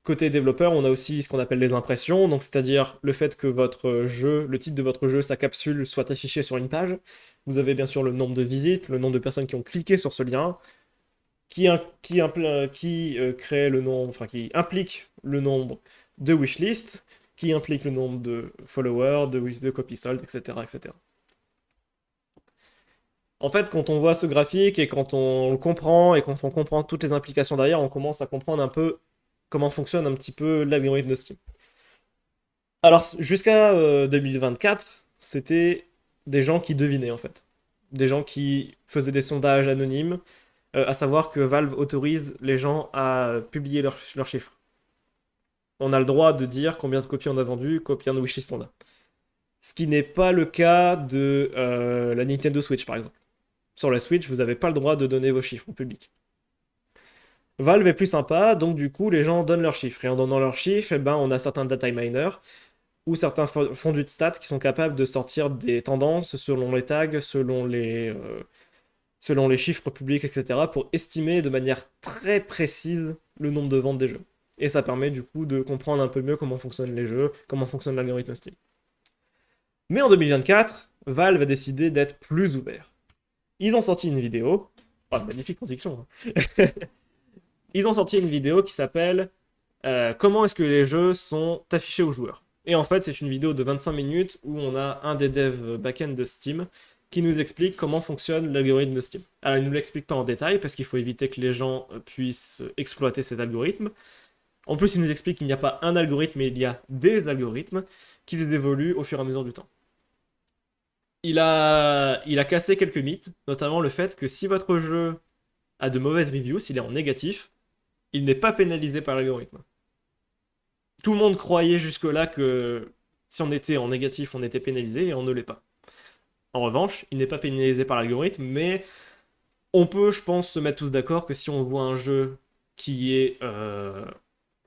Côté développeur, on a aussi ce qu'on appelle les impressions, donc c'est-à-dire le fait que votre jeu, le titre de votre jeu, sa capsule soit affiché sur une page. Vous avez bien sûr le nombre de visites, le nombre de personnes qui ont cliqué sur ce lien, crée le nombre, enfin qui implique le nombre de wishlist, qui implique le nombre de followers, de copies sold, etc., etc. En fait, quand on voit ce graphique et quand on le comprend et quand on comprend toutes les implications derrière, on commence à comprendre un peu comment fonctionne un petit peu l'algorithme de Steam. Alors, jusqu'à 2024, c'était des gens qui devinaient en fait. Des gens qui faisaient des sondages anonymes, à savoir que Valve autorise les gens à publier leurs chiffres. On a le droit de dire combien de copies on a vendu, combien de wishlist on a. Ce qui n'est pas le cas de la Nintendo Switch par exemple. Sur la Switch, vous n'avez pas le droit de donner vos chiffres au public. Valve est plus sympa, donc du coup, les gens donnent leurs chiffres. Et en donnant leurs chiffres, eh ben, on a certains data miners ou certains fondus de stats qui sont capables de sortir des tendances selon les tags, selon les chiffres publics, etc., pour estimer de manière très précise le nombre de ventes des jeux. Et ça permet du coup de comprendre un peu mieux comment fonctionnent les jeux, comment fonctionne l'algorithme Steam. Mais en 2024, Valve a décidé d'être plus ouvert. Ils ont sorti une vidéo. Oh, magnifique transition. Hein. Ils ont sorti une vidéo qui s'appelle Comment est-ce que les jeux sont affichés aux joueurs. Et en fait, c'est une vidéo de 25 minutes où on a un des devs back-end de Steam qui nous explique comment fonctionne l'algorithme de Steam. Alors, il ne nous l'explique pas en détail parce qu'il faut éviter que les gens puissent exploiter cet algorithme. En plus, il nous explique qu'il n'y a pas un algorithme, mais il y a des algorithmes qui évoluent au fur et à mesure du temps. Il a cassé quelques mythes, notamment le fait que si votre jeu a de mauvaises reviews, s'il est en négatif, il n'est pas pénalisé par l'algorithme. Tout le monde croyait jusque-là que si on était en négatif, on était pénalisé et on ne l'est pas. En revanche, il n'est pas pénalisé par l'algorithme, mais on peut, je pense, se mettre tous d'accord que si on voit un jeu qui est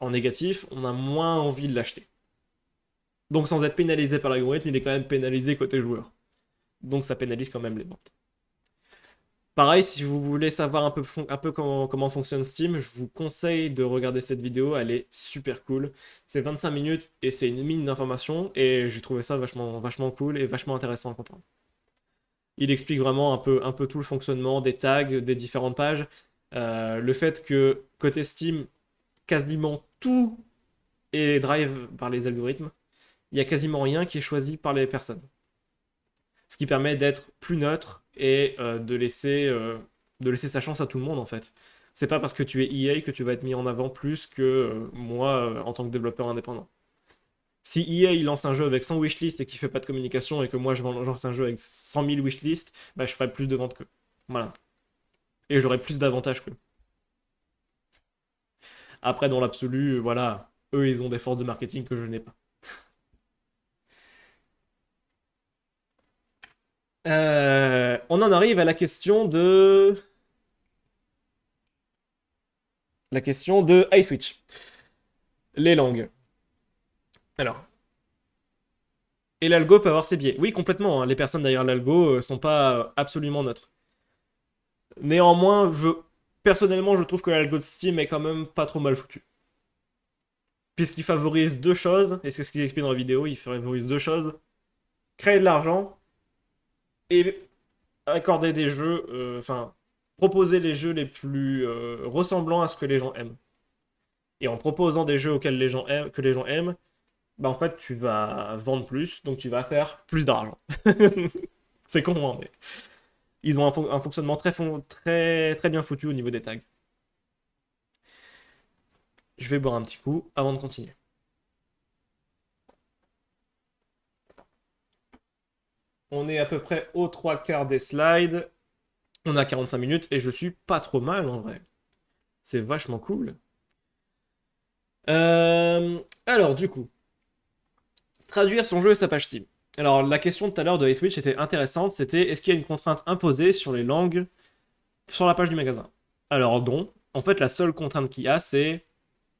en négatif, on a moins envie de l'acheter. Donc sans être pénalisé par l'algorithme, il est quand même pénalisé côté joueur. Donc ça pénalise quand même les ventes. Pareil, si vous voulez savoir un peu comment fonctionne Steam, je vous conseille de regarder cette vidéo, elle est super cool. C'est 25 minutes et c'est une mine d'informations et j'ai trouvé ça vachement, vachement cool et vachement intéressant à comprendre. Il explique vraiment un peu tout le fonctionnement des tags, des différentes pages. Le fait que côté Steam, quasiment tout est drive par les algorithmes. Il n'y a quasiment rien qui est choisi par les personnes. Ce qui permet d'être plus neutre et de laisser sa chance à tout le monde en fait. C'est pas parce que tu es EA que tu vas être mis en avant plus que moi en tant que développeur indépendant. Si EA il lance un jeu avec 100 wishlist et qu'il fait pas de communication et que moi je lance un jeu avec 100 000 wishlist, bah je ferai plus de ventes qu'eux. Voilà. Et j'aurai plus d'avantages qu'eux. Après, dans l'absolu, voilà, eux ils ont des forces de marketing que je n'ai pas. On en arrive à la question de iSwitch. Les langues. Alors, et l'algo peut avoir ses biais. Oui, complètement. Hein. Les personnes derrière l'algo sont pas absolument neutres. Néanmoins, personnellement, je trouve que l'algo de Steam est quand même pas trop mal foutu. Puisqu'il favorise deux choses, et c'est ce qu'il explique dans la vidéo, il favorise deux choses. Créer de l'argent et accorder des jeux, enfin, proposer les jeux les plus ressemblants à ce que les gens aiment. Et en proposant des jeux auxquels que les gens aiment, bah en fait, tu vas vendre plus, donc tu vas faire plus d'argent. C'est con, hein, mais ils ont un fonctionnement très, très bien foutu au niveau des tags. Je vais boire un petit coup avant de continuer. On est à peu près aux trois quarts des slides. On a 45 minutes et je suis pas trop mal en vrai. C'est vachement cool. Alors, du coup, traduire son jeu et sa page Steam. Alors, la question de tout à l'heure de iSwitch était intéressante. C'était est-ce qu'il y a une contrainte imposée sur les langues sur la page du magasin? Alors, non. En fait, la seule contrainte qu'il y a, c'est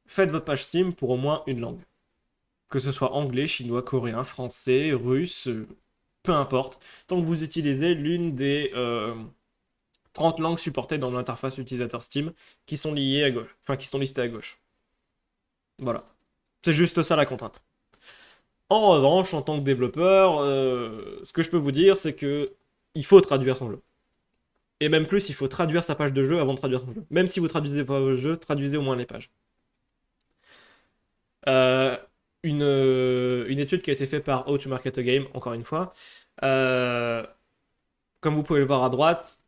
faites votre page Steam pour au moins une langue. Que ce soit anglais, chinois, coréen, français, russe, peu importe. Tant que vous utilisez l'une des 30 langues supportées dans l'interface utilisateur Steam qui sont liées à gauche, enfin qui sont listées à gauche. Voilà. C'est juste ça la contrainte. En revanche, en tant que développeur, ce que je peux vous dire, c'est que il faut traduire son jeu. Et même plus, il faut traduire sa page de jeu avant de traduire son jeu. Même si vous traduisez pas vos jeux, traduisez au moins les pages. Euh, une étude qui a été faite par How to Market a Game, encore une fois. Euh, Comme vous pouvez le voir à droite,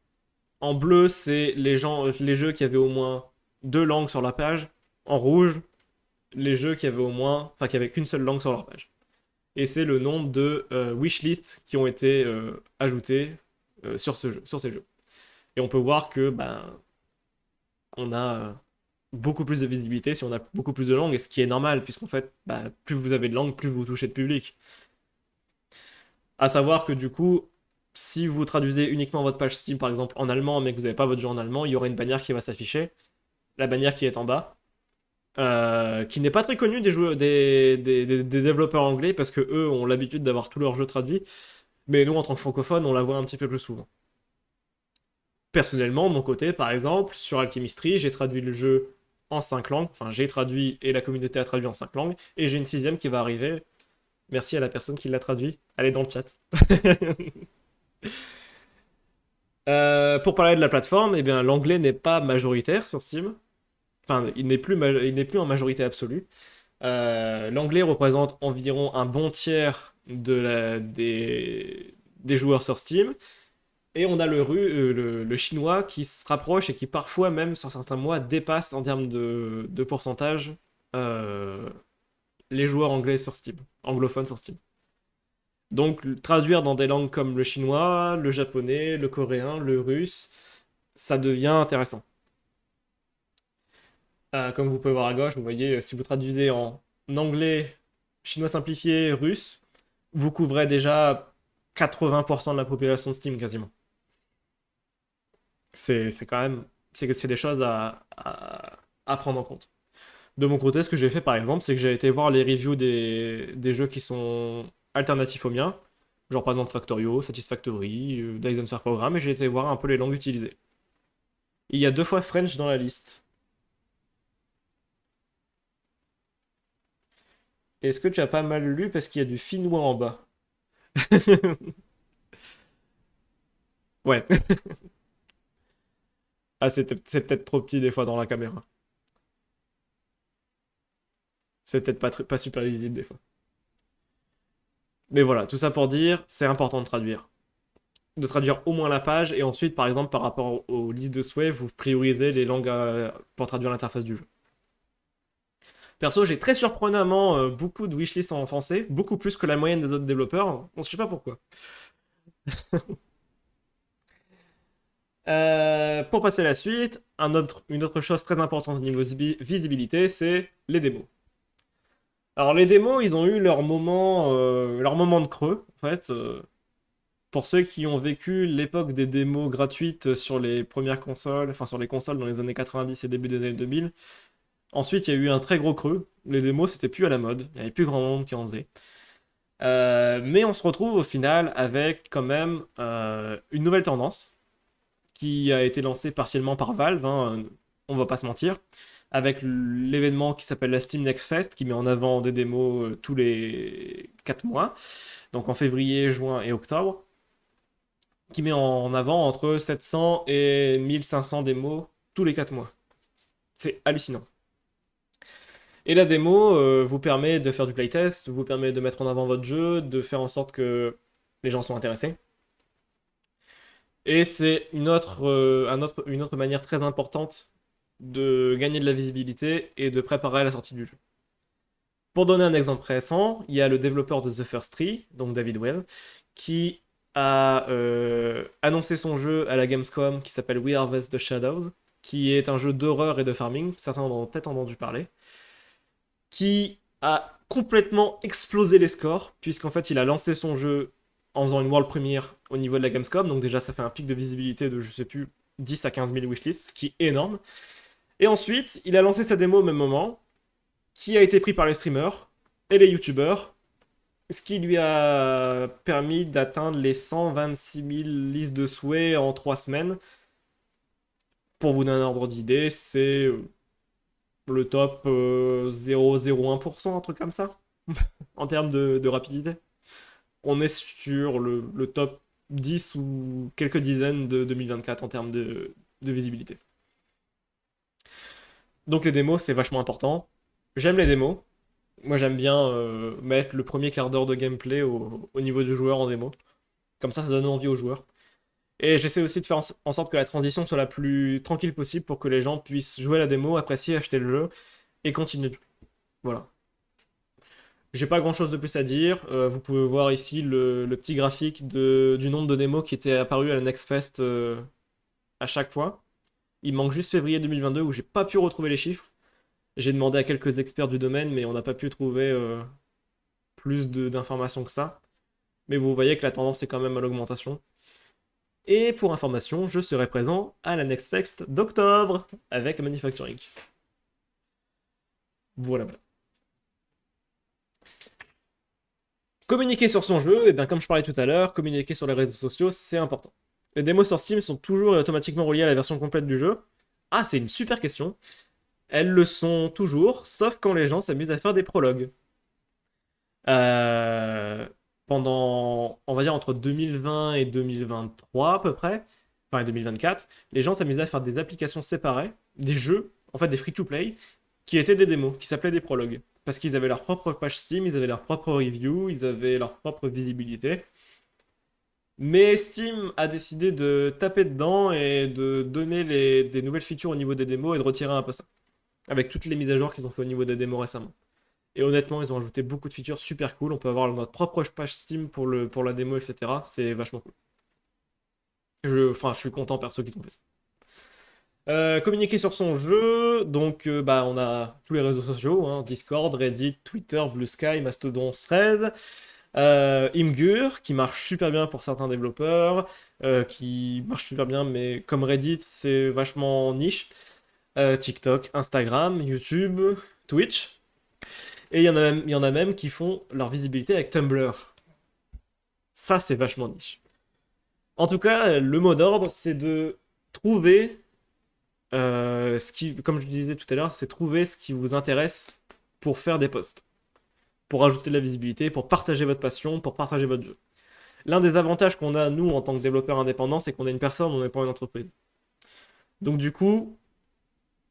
en bleu, c'est les jeux qui avaient au moins deux langues sur la page. En rouge, les jeux qui avaient au moins, enfin, qui avaient qu'une seule langue sur leur page. Et c'est le nombre de wishlists qui ont été ajoutés sur ces jeux. Et on peut voir que ben, on a beaucoup plus de visibilité si on a beaucoup plus de langues, et ce qui est normal, puisqu'en fait, bah, plus vous avez de langues, plus vous touchez de public. À savoir que du coup, si vous traduisez uniquement votre page Steam, par exemple, en allemand, mais que vous n'avez pas votre jeu en allemand, il y aura une bannière qui va s'afficher, la bannière qui est en bas, qui n'est pas très connue des joueurs, des développeurs anglais, parce que eux ont l'habitude d'avoir tous leurs jeux traduits, mais nous, en tant que francophones, on la voit un petit peu plus souvent. Personnellement, de mon côté, par exemple, sur Alchemistry, j'ai traduit le jeu en 5 langues. Enfin, j'ai traduit et la communauté a traduit en 5 langues. Et j'ai une sixième qui va arriver. Merci à la personne qui l'a traduit. Elle est dans le chat. Pour parler de la plateforme, eh bien, l'anglais n'est pas majoritaire sur Steam. Enfin, il n'est plus en majorité absolue. L'anglais représente environ un bon tiers des joueurs sur Steam. Et on a le chinois qui se rapproche et qui parfois même sur certains mois dépasse en termes de pourcentage euh, les joueurs anglais sur Steam, anglophones sur Steam. Donc traduire dans des langues comme le chinois, le japonais, le coréen, le russe, ça devient intéressant. Comme vous pouvez voir à gauche, vous voyez, si vous traduisez en anglais, chinois simplifié, russe, vous couvrez déjà 80% de la population de Steam quasiment. C'est quand même, c'est des choses à prendre en compte. De mon côté, ce que j'ai fait par exemple, c'est que j'ai été voir les reviews des jeux qui sont alternatifs aux miens, genre par exemple Factorio, Satisfactory, Dyson Sphere Program, et j'ai été voir un peu les langues utilisées. Il y a deux fois French dans la liste. Est-ce que tu as pas mal lu parce qu'il y a du finnois en bas? Ouais. Ah, c'est peut-être trop petit des fois dans la caméra. C'est peut-être pas super lisible des fois. Mais voilà, tout ça pour dire, c'est important de traduire. De traduire au moins la page, et ensuite, par exemple, par rapport aux listes de souhaits, vous priorisez les langues pour traduire l'interface du jeu. Perso, j'ai très surprenamment beaucoup de wishlists en français, beaucoup plus que la moyenne des autres développeurs. On ne sait pas pourquoi. Pour passer à la suite, une autre chose très importante au niveau visibilité, c'est les démos. Alors les démos, ils ont eu leur moment de creux, en fait. Pour ceux qui ont vécu l'époque des démos gratuites sur les premières consoles, enfin sur les consoles dans les années 90 et début des années 2000, ensuite il y a eu un très gros creux. Les démos, c'était plus à la mode, il n'y avait plus grand monde qui en faisait. Mais on se retrouve au final avec quand même une nouvelle tendance qui a été lancée partiellement par Valve, hein, on va pas se mentir, avec l'événement qui s'appelle la Steam Next Fest, qui met en avant des démos tous les 4 mois, donc en février, juin et octobre, qui met en avant entre 700 et 1500 démos tous les 4 mois. C'est hallucinant. Et la démo vous permet de faire du playtest, vous permet de mettre en avant votre jeu, de faire en sorte que les gens soient intéressés. Et c'est une autre manière très importante de gagner de la visibilité et de préparer la sortie du jeu. Pour donner un exemple récent, il y a le développeur de The First Tree, donc David Well, qui a annoncé son jeu à la Gamescom qui s'appelle We Harvest the Shadows, qui est un jeu d'horreur et de farming, certains en ont peut-être entendu parler, qui a complètement explosé les scores, puisqu'en fait il a lancé son jeu en faisant une world premiere au niveau de la Gamescom, donc déjà ça fait un pic de visibilité de, je sais plus, 10 à 15 000 wishlists, ce qui est énorme. Et ensuite, il a lancé sa démo au même moment, qui a été pris par les streamers et les youtubeurs, ce qui lui a permis d'atteindre les 126 000 listes de souhaits en 3 semaines. Pour vous donner un ordre d'idée, c'est le top 0,01%, un truc comme ça, en termes de rapidité. On est sur le top 10 ou quelques dizaines de 2024 en termes de visibilité. Donc les démos, c'est vachement important. J'aime les démos. Moi, j'aime bien mettre le premier quart d'heure de gameplay au niveau du joueur en démo. Comme ça donne envie aux joueurs. Et j'essaie aussi de faire en sorte que la transition soit la plus tranquille possible pour que les gens puissent jouer à la démo, apprécier, acheter le jeu et continuer. Voilà. J'ai pas grand chose de plus à dire. Vous pouvez voir ici le petit graphique du nombre de démos qui étaient apparus à la Next Fest à chaque fois. Il manque juste février 2022 où j'ai pas pu retrouver les chiffres. J'ai demandé à quelques experts du domaine, mais on n'a pas pu trouver plus d'informations que ça. Mais vous voyez que la tendance est quand même à l'augmentation. Et pour information, je serai présent à la Next Fest d'octobre avec Manufacturing. Voilà. Communiquer sur son jeu, et bien comme je parlais tout à l'heure, communiquer sur les réseaux sociaux, c'est important. Les démos sur Steam sont toujours et automatiquement reliées à la version complète du jeu. Ah, c'est une super question. Elles le sont toujours, sauf quand les gens s'amusent à faire des prologues. Euh, Pendant, on va dire, entre 2020 et 2023 à peu près, enfin 2024, les gens s'amusaient à faire des applications séparées, des jeux, en fait des free-to-play, qui étaient des démos, qui s'appelaient des prologues. Parce qu'ils avaient leur propre page Steam, ils avaient leur propre review, ils avaient leur propre visibilité. Mais Steam a décidé de taper dedans et de donner des nouvelles features au niveau des démos et de retirer un peu ça. Avec toutes les mises à jour qu'ils ont fait au niveau des démos récemment. Et honnêtement, ils ont ajouté beaucoup de features super cool. On peut avoir notre propre page Steam pour la démo, etc. C'est vachement cool. Enfin, je suis content perso qu'ils ont fait ça. Communiquer sur son jeu, donc bah, on a tous les réseaux sociaux, hein, Discord, Reddit, Twitter, Blue Sky, Mastodon, Thread, Imgur, qui marche super bien pour certains développeurs, qui marche super bien, mais comme Reddit, c'est vachement niche. TikTok, Instagram, YouTube, Twitch. Et il y en a même qui font leur visibilité avec Tumblr. Ça, c'est vachement niche. En tout cas, le mot d'ordre, c'est de trouver comme je disais tout à l'heure, c'est trouver ce qui vous intéresse pour faire des posts, pour ajouter de la visibilité, pour partager votre passion, pour partager votre jeu. L'un des avantages qu'on a, nous, en tant que développeurs indépendants, c'est qu'on est une personne, on n'est pas une entreprise. Donc, du coup,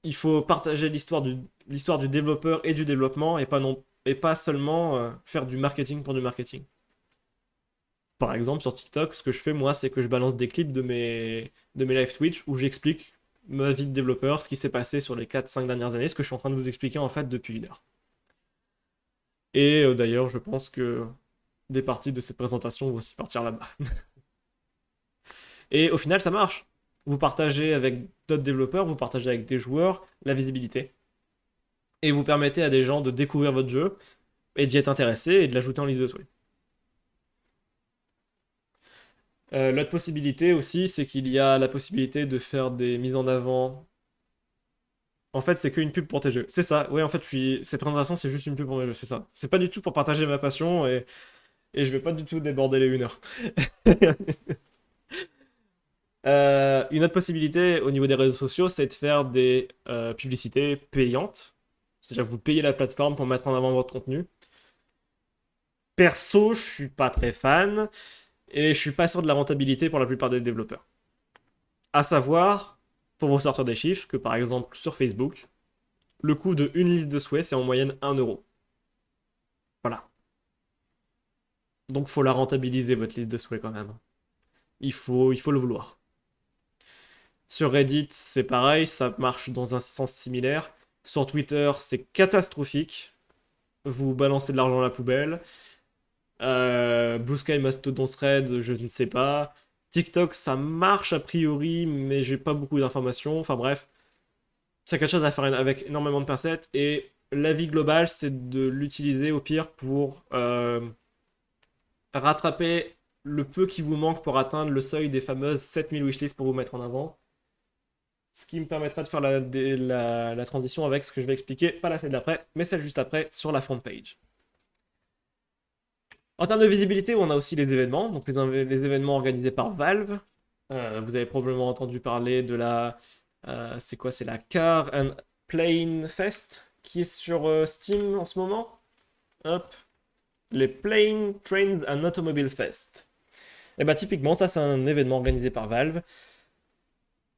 il faut partager l'histoire du développeur et du développement et pas, non, et pas seulement faire du marketing pour du marketing. Par exemple, sur TikTok, ce que je fais, moi, c'est que je balance des clips de mes live Twitch où j'explique ma vie de développeur, ce qui s'est passé sur les 4-5 dernières années, ce que je suis en train de vous expliquer en fait depuis 1 heure. Et d'ailleurs, je pense que des parties de cette présentation vont aussi partir là-bas. Et au final, ça marche. Vous partagez avec d'autres développeurs, vous partagez avec des joueurs la visibilité. Et vous permettez à des gens de découvrir votre jeu et d'y être intéressés et de l'ajouter en liste de souhaits. L'autre possibilité aussi, c'est qu'il y a la possibilité de faire des mises en avant. En fait, c'est qu'une pub pour tes jeux. C'est ça. Ouais, en fait, cette présentation, c'est juste une pub pour mes jeux. C'est ça. C'est pas du tout pour partager ma passion et je vais pas du tout déborder les 1 heure. Une autre possibilité au niveau des réseaux sociaux, c'est de faire des publicités payantes. C'est-à-dire que vous payez la plateforme pour mettre en avant votre contenu. Perso, je suis pas très fan et je suis pas sûr de la rentabilité pour la plupart des développeurs. À savoir, pour vous sortir des chiffres, que par exemple sur Facebook, le coût de une liste de souhaits, c'est en moyenne 1 euro. Voilà. Donc faut la rentabiliser, votre liste de souhaits quand même. Il faut le vouloir. Sur Reddit, c'est pareil, ça marche dans un sens similaire. Sur Twitter, c'est catastrophique. Vous balancez de l'argent à la poubelle. Blue Sky, Mastodon, Thread, je ne sais pas. TikTok, ça marche a priori, mais j'ai pas beaucoup d'informations. Enfin bref, c'est quelque chose à faire avec énormément de pincettes. Et l'avis global, c'est de l'utiliser au pire pour rattraper le peu qui vous manque pour atteindre le seuil des fameuses 7000 wishlists pour vous mettre en avant. Ce qui me permettra de faire la transition avec ce que je vais expliquer, pas la celle d'après, mais celle juste après sur la front page. En termes de visibilité, on a aussi les événements, donc les événements organisés par Valve. Vous avez probablement entendu parler de c'est quoi? C'est la Car and Plane Fest qui est sur Steam en ce moment. Hop. Les Plane, Trains and Automobile Fest. Et bah typiquement, ça c'est un événement organisé par Valve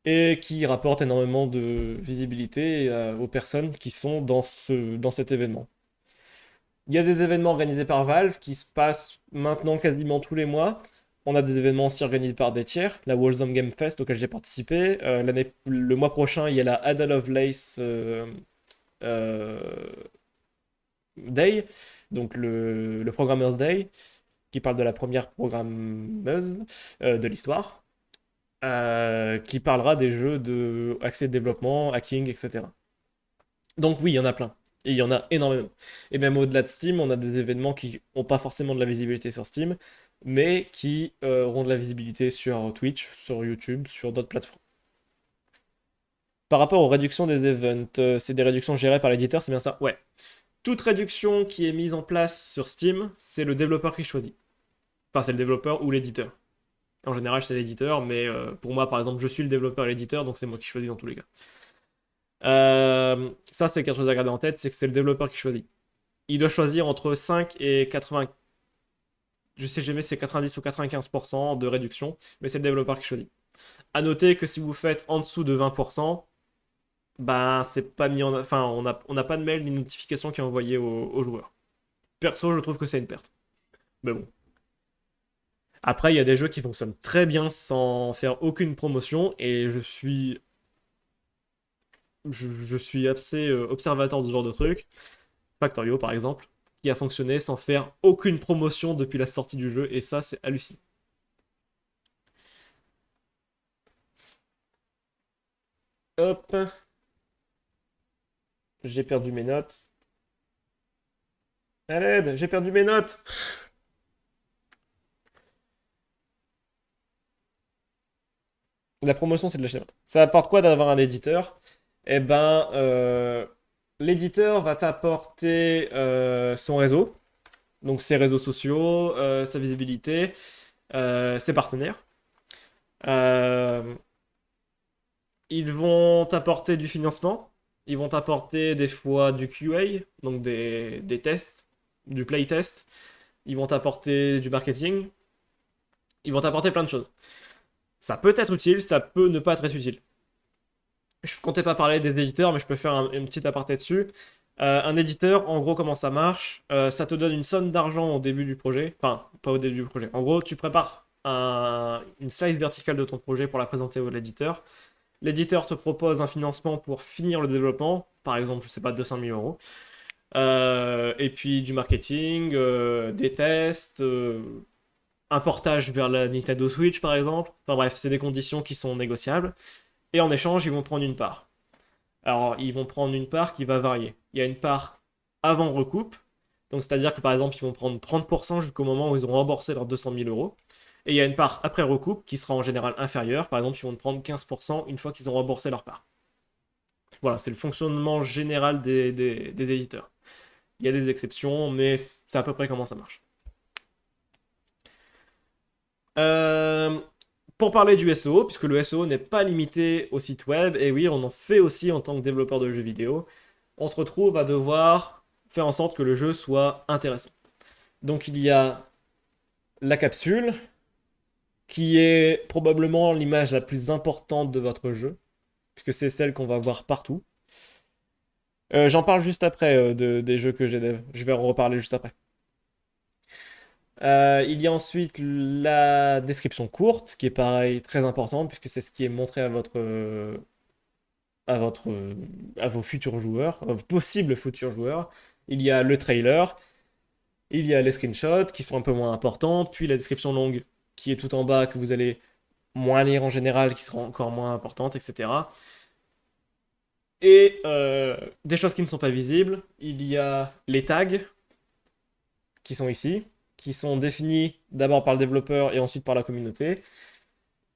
et qui rapporte énormément de visibilité aux personnes qui sont dans cet événement. Il y a des événements organisés par Valve qui se passent maintenant quasiment tous les mois. On a des événements aussi organisés par des tiers, la Warzone Game Fest auquel j'ai participé. Le mois prochain, il y a la Ada Lovelace euh, Day, donc le Programmers Day, qui parle de la première programmeuse de l'histoire, qui parlera des jeux de accès de développement, hacking, etc. Donc oui, il y en a plein. Et il y en a énormément. Et même au-delà de Steam, on a des événements qui n'ont pas forcément de la visibilité sur Steam, mais qui auront de la visibilité sur Twitch, sur YouTube, sur d'autres plateformes. Par rapport aux réductions des events, c'est des réductions gérées par l'éditeur, c'est bien ça? Ouais. Toute réduction qui est mise en place sur Steam, c'est le développeur qui choisit. Enfin, c'est le développeur ou l'éditeur. En général, c'est l'éditeur, mais pour moi, par exemple, je suis le développeur et l'éditeur, donc c'est moi qui choisis dans tous les cas. Ça, c'est quelque chose à garder en tête, c'est que c'est le développeur qui choisit. Il doit choisir entre 5 et 80, je sais jamais si c'est 90 ou 95% de réduction, mais c'est le développeur qui choisit. À noter que si vous faites en dessous de 20%, ben c'est pas mis en, enfin on n'a pas de mail ni de notification qui est envoyé aux joueurs. Perso, je trouve que c'est une perte. Mais bon. Après, il y a des jeux qui fonctionnent très bien sans faire aucune promotion et je suis assez observateur de ce genre de truc. Factorio, par exemple, qui a fonctionné sans faire aucune promotion depuis la sortie du jeu, et ça, c'est hallucinant. Hop, j'ai perdu mes notes. À l'aide, j'ai perdu mes notes. La promotion, c'est de la notes. Ça apporte quoi d'avoir un éditeur? Eh ben, l'éditeur va t'apporter son réseau, donc ses réseaux sociaux, sa visibilité, ses partenaires. Euh, Ils vont t'apporter du financement, ils vont t'apporter des fois du QA, donc des tests, du playtest, ils vont t'apporter du marketing, ils vont t'apporter plein de choses. Ça peut être utile, ça peut ne pas être utile. Je ne comptais pas parler des éditeurs, mais je peux faire une petite aparté dessus. Un éditeur, en gros, comment ça marche? Ça te donne une somme d'argent au début du projet. Enfin, pas au début du projet. En gros, tu prépares une slice verticale de ton projet pour la présenter à l'éditeur. L'éditeur te propose un financement pour finir le développement, par exemple, je sais pas, 200 000 euros. Et puis du marketing, des tests, un portage vers la Nintendo Switch, par exemple. Enfin bref, c'est des conditions qui sont négociables. Et en échange, ils vont prendre une part. Alors, ils vont prendre une part qui va varier. Il y a une part avant recoupe, donc c'est-à-dire que par exemple, ils vont prendre 30% jusqu'au moment où ils ont remboursé leurs 200 000 euros. Et il y a une part après recoupe qui sera en général inférieure. Par exemple, ils vont prendre 15% une fois qu'ils ont remboursé leur part. Voilà, c'est le fonctionnement général des éditeurs. Il y a des exceptions, mais c'est à peu près comment ça marche. Euh, pour parler du SEO, puisque le SEO n'est pas limité au site web, et oui, on en fait aussi en tant que développeur de jeux vidéo, on se retrouve à devoir faire en sorte que le jeu soit intéressant. Donc il y a la capsule, qui est probablement l'image la plus importante de votre jeu, puisque c'est celle qu'on va voir partout. J'en parle juste après des jeux que j'ai dev. Je vais en reparler juste après. Il y a ensuite la description courte, qui est pareil très importante, puisque c'est ce qui est montré à votre, à vos futurs joueurs, à vos possibles futurs joueurs. Il y a le trailer, il y a les screenshots qui sont un peu moins importants, puis la description longue qui est tout en bas, que vous allez moins lire en général, qui sera encore moins importante, etc. Et des choses qui ne sont pas visibles, il y a les tags qui sont ici, qui sont définis d'abord par le développeur et ensuite par la communauté.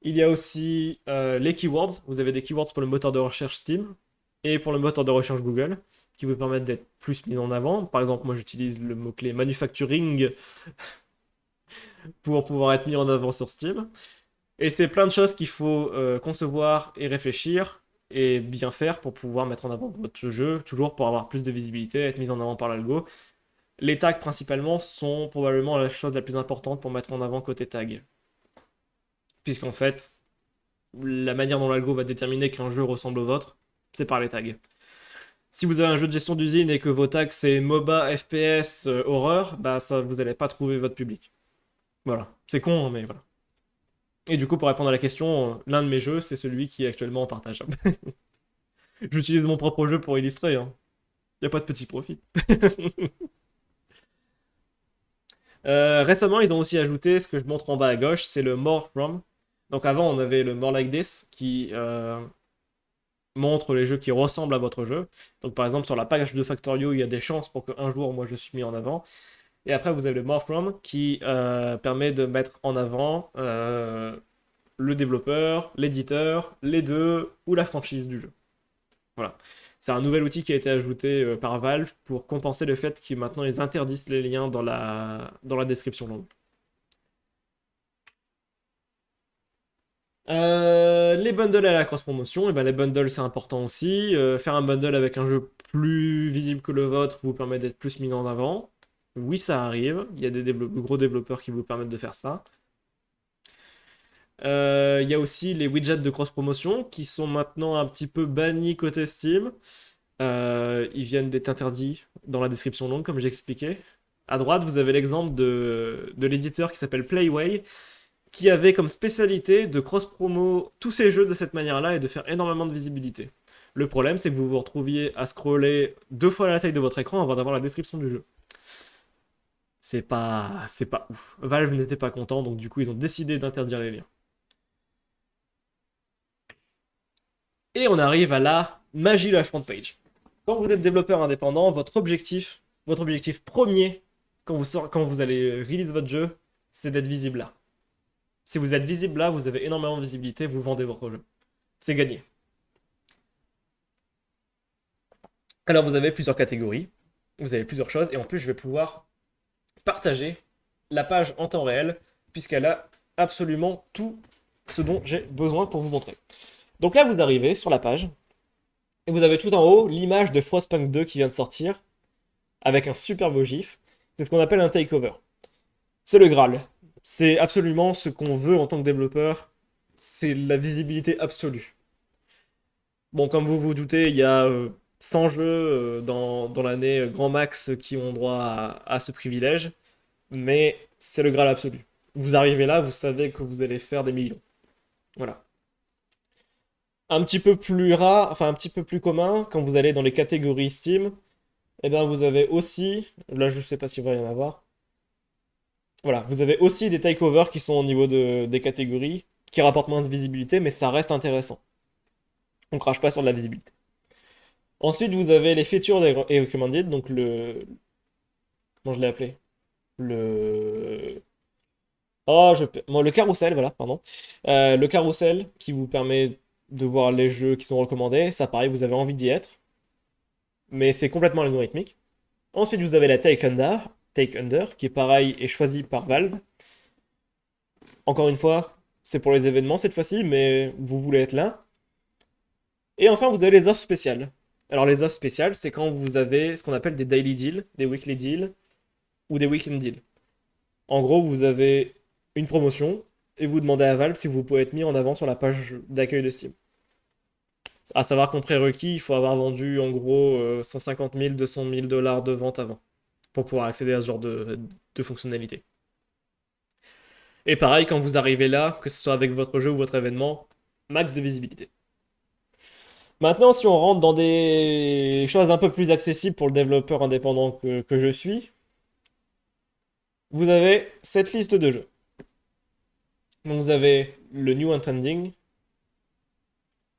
Il y a aussi les keywords. Vous avez des keywords pour le moteur de recherche Steam et pour le moteur de recherche Google qui vous permettent d'être plus mis en avant. Par exemple, moi j'utilise le mot-clé manufacturing pour pouvoir être mis en avant sur Steam. Et c'est plein de choses qu'il faut concevoir et réfléchir et bien faire pour pouvoir mettre en avant votre jeu, toujours pour avoir plus de visibilité, être mis en avant par l'algo. Les tags principalement sont probablement la chose la plus importante pour mettre en avant côté tag. puisqu'en fait, la manière dont l'algo va déterminer qu'un jeu ressemble au vôtre, c'est par les tags. Si vous avez un jeu de gestion d'usine et que vos tags c'est MOBA, FPS, horreur, bah ça vous allez pas trouver votre public. Voilà. C'est con, hein, mais voilà. Et du coup, pour répondre à la question, l'un de mes jeux, c'est celui qui est actuellement en partage. J'utilise mon propre jeu pour illustrer, hein. Y a pas de petit profit. Récemment, ils ont aussi ajouté ce que je montre en bas à gauche, c'est le More From. Donc avant, on avait le More Like This qui montre les jeux qui ressemblent à votre jeu. Donc par exemple, sur la page de Factorio, il y a des chances pour qu'un jour, moi, je suis mis en avant. Et après, vous avez le More From qui permet de mettre en avant le développeur, l'éditeur, les deux ou la franchise du jeu. Voilà. C'est un nouvel outil qui a été ajouté par Valve pour compenser le fait qu'ils maintenant ils interdisent les liens dans la description longue. Les bundles à la cross-promotion, et ben les bundles c'est important aussi. Faire un bundle avec un jeu plus visible que le vôtre vous permet d'être plus mis en avant. Oui, ça arrive. Il y a des gros développeurs qui vous permettent de faire ça. Il y a aussi les widgets de cross-promotion qui sont maintenant un petit peu bannis côté Steam. Ils viennent d'être interdits dans la description longue, comme j'ai expliqué. À droite, vous avez l'exemple de l'éditeur qui s'appelle Playway, qui avait comme spécialité de cross-promo tous ces jeux de cette manière-là et de faire énormément de visibilité. Le problème, c'est que vous vous retrouviez à scroller 2 fois la taille de votre écran avant d'avoir la description du jeu. C'est pas ouf. Valve n'était pas content, donc du coup, ils ont décidé d'interdire les liens. Et on arrive à la magie de la front page. Quand vous êtes développeur indépendant, votre objectif premier quand vous allez release votre jeu, c'est d'être visible là. Si vous êtes visible là, vous avez énormément de visibilité, vous vendez votre jeu. C'est gagné. Alors vous avez plusieurs catégories, vous avez plusieurs choses, et en plus je vais pouvoir partager la page en temps réel, puisqu'elle a absolument tout ce dont j'ai besoin pour vous montrer. Donc là vous arrivez sur la page, et vous avez tout en haut l'image de Frostpunk 2 qui vient de sortir, avec un super beau gif. C'est ce qu'on appelle un takeover. C'est le Graal. C'est absolument ce qu'on veut en tant que développeur. C'est la visibilité absolue. Bon, comme vous vous doutez, il y a 100 jeux dans l'année grand max qui ont droit à ce privilège, mais c'est le Graal absolu. Vous arrivez là, vous savez que vous allez faire des millions. Voilà. Un petit peu plus rare, enfin un petit peu plus commun, quand vous allez dans les catégories Steam, eh bien vous avez aussi, là je sais pas s'il va y en avoir, voilà, vous avez aussi des takeovers qui sont au niveau des catégories, qui rapportent moins de visibilité, mais ça reste intéressant. On crache pas sur de la visibilité. Ensuite, vous avez les features et recommended, donc comment je l'ai appelé? Le... Oh, bon, le carrousel, voilà, pardon. Le carrousel qui vous permet de voir les jeux qui sont recommandés. Ça, pareil, vous avez envie d'y être. Mais c'est complètement algorithmique. Ensuite, vous avez la Take Under, qui est pareil et choisi par Valve. Encore une fois, c'est pour les événements cette fois-ci, mais vous voulez être là. Et enfin, vous avez les offres spéciales. Alors, les offres spéciales, c'est quand vous avez ce qu'on appelle des daily deals, des weekly deals ou des weekend deals. En gros, vous avez une promotion et vous demandez à Valve si vous pouvez être mis en avant sur la page d'accueil de Steam. À savoir qu'en prérequis, il faut avoir vendu en gros 150 000, 200 000 dollars de vente avant pour pouvoir accéder à ce genre de fonctionnalité. Et pareil, quand vous arrivez là, que ce soit avec votre jeu ou votre événement, max de visibilité. Maintenant, si on rentre dans des choses un peu plus accessibles pour le développeur indépendant que je suis, vous avez cette liste de jeux. Donc vous avez le New and Trending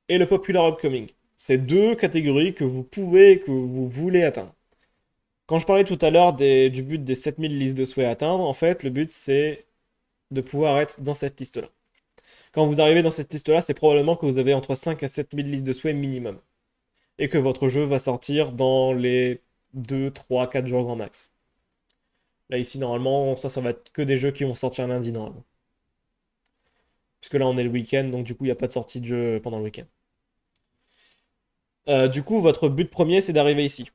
et le Popular Upcoming. C'est deux catégories que vous pouvez, que vous voulez atteindre. Quand je parlais tout à l'heure du but des 7000 listes de souhaits à atteindre, en fait, le but c'est de pouvoir être dans cette liste-là. Quand vous arrivez dans cette liste-là, c'est probablement que vous avez entre 5 à 7000 listes de souhaits minimum. Et que votre jeu va sortir dans les 2, 3, 4 jours grand max. Là, ici, normalement, ça va être que des jeux qui vont sortir lundi, normalement. Puisque là, on est le week-end, donc du coup, il n'y a pas de sortie de jeu pendant le week-end. Du coup, votre but premier, c'est d'arriver ici.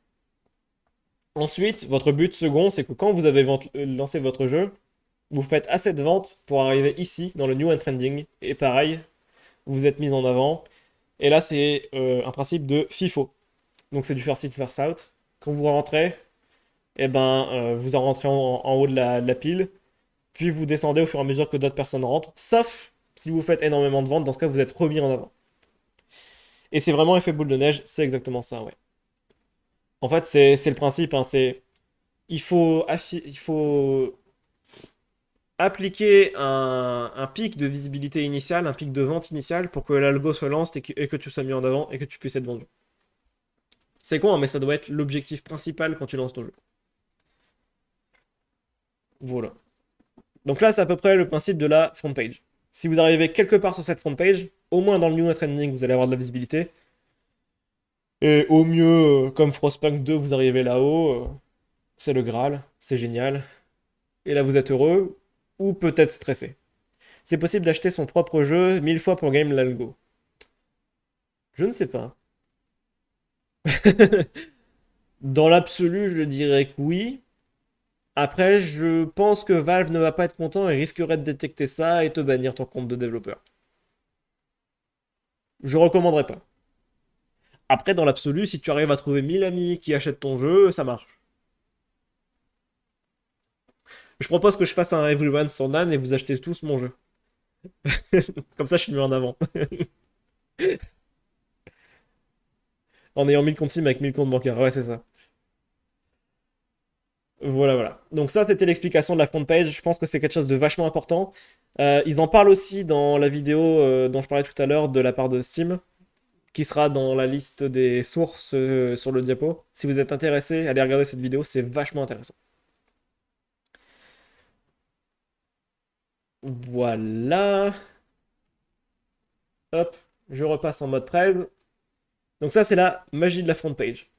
Ensuite, votre but second, c'est que quand vous avez lancé votre jeu, vous faites assez de ventes pour arriver ici, dans le New and Trending, et pareil, vous êtes mis en avant. Et là, c'est un principe de FIFO. Donc c'est du first in, first out. Quand vous rentrez, eh ben, vous en rentrez en haut de la pile, puis vous descendez au fur et à mesure que d'autres personnes rentrent, sauf si vous faites énormément de ventes, dans ce cas, vous êtes remis en avant. Et c'est vraiment effet boule de neige, c'est exactement ça, ouais. En fait, c'est le principe, hein, il faut appliquer un pic de visibilité initiale, un pic de vente initiale pour que l'algo se lance et que tu sois mis en avant et que tu puisses être vendu. C'est con, hein, mais ça doit être l'objectif principal quand tu lances ton jeu. Voilà. Donc là, c'est à peu près le principe de la front page. Si vous arrivez quelque part sur cette front page, au moins dans le New Trending, vous allez avoir de la visibilité. Et au mieux, comme Frostpunk 2, vous arrivez là-haut, c'est le Graal, c'est génial. Et là, vous êtes heureux, ou peut-être stressé. C'est possible d'acheter son propre jeu 1000 fois pour game l'algo. Je ne sais pas. Dans l'absolu, je dirais que oui. Après, je pense que Valve ne va pas être content et risquerait de détecter ça et te bannir ton compte de développeur. Je recommanderais pas. Après, dans l'absolu, si tu arrives à trouver 1000 amis qui achètent ton jeu, ça marche. Je propose que je fasse un Everyone sur Nan et vous achetez tous mon jeu. Comme ça, je suis mis en avant. En ayant 1000 comptes SIM avec 1000 comptes bancaires. Ouais, c'est ça. Voilà, voilà. Donc ça, c'était l'explication de la front page. Je pense que c'est quelque chose de vachement important. Ils en parlent aussi dans la vidéo dont je parlais tout à l'heure de la part de Steam, qui sera dans la liste des sources sur le diapo. Si vous êtes intéressé, allez regarder cette vidéo, c'est vachement intéressant. Voilà. Hop, je repasse en mode presse. Donc ça, c'est la magie de la front page.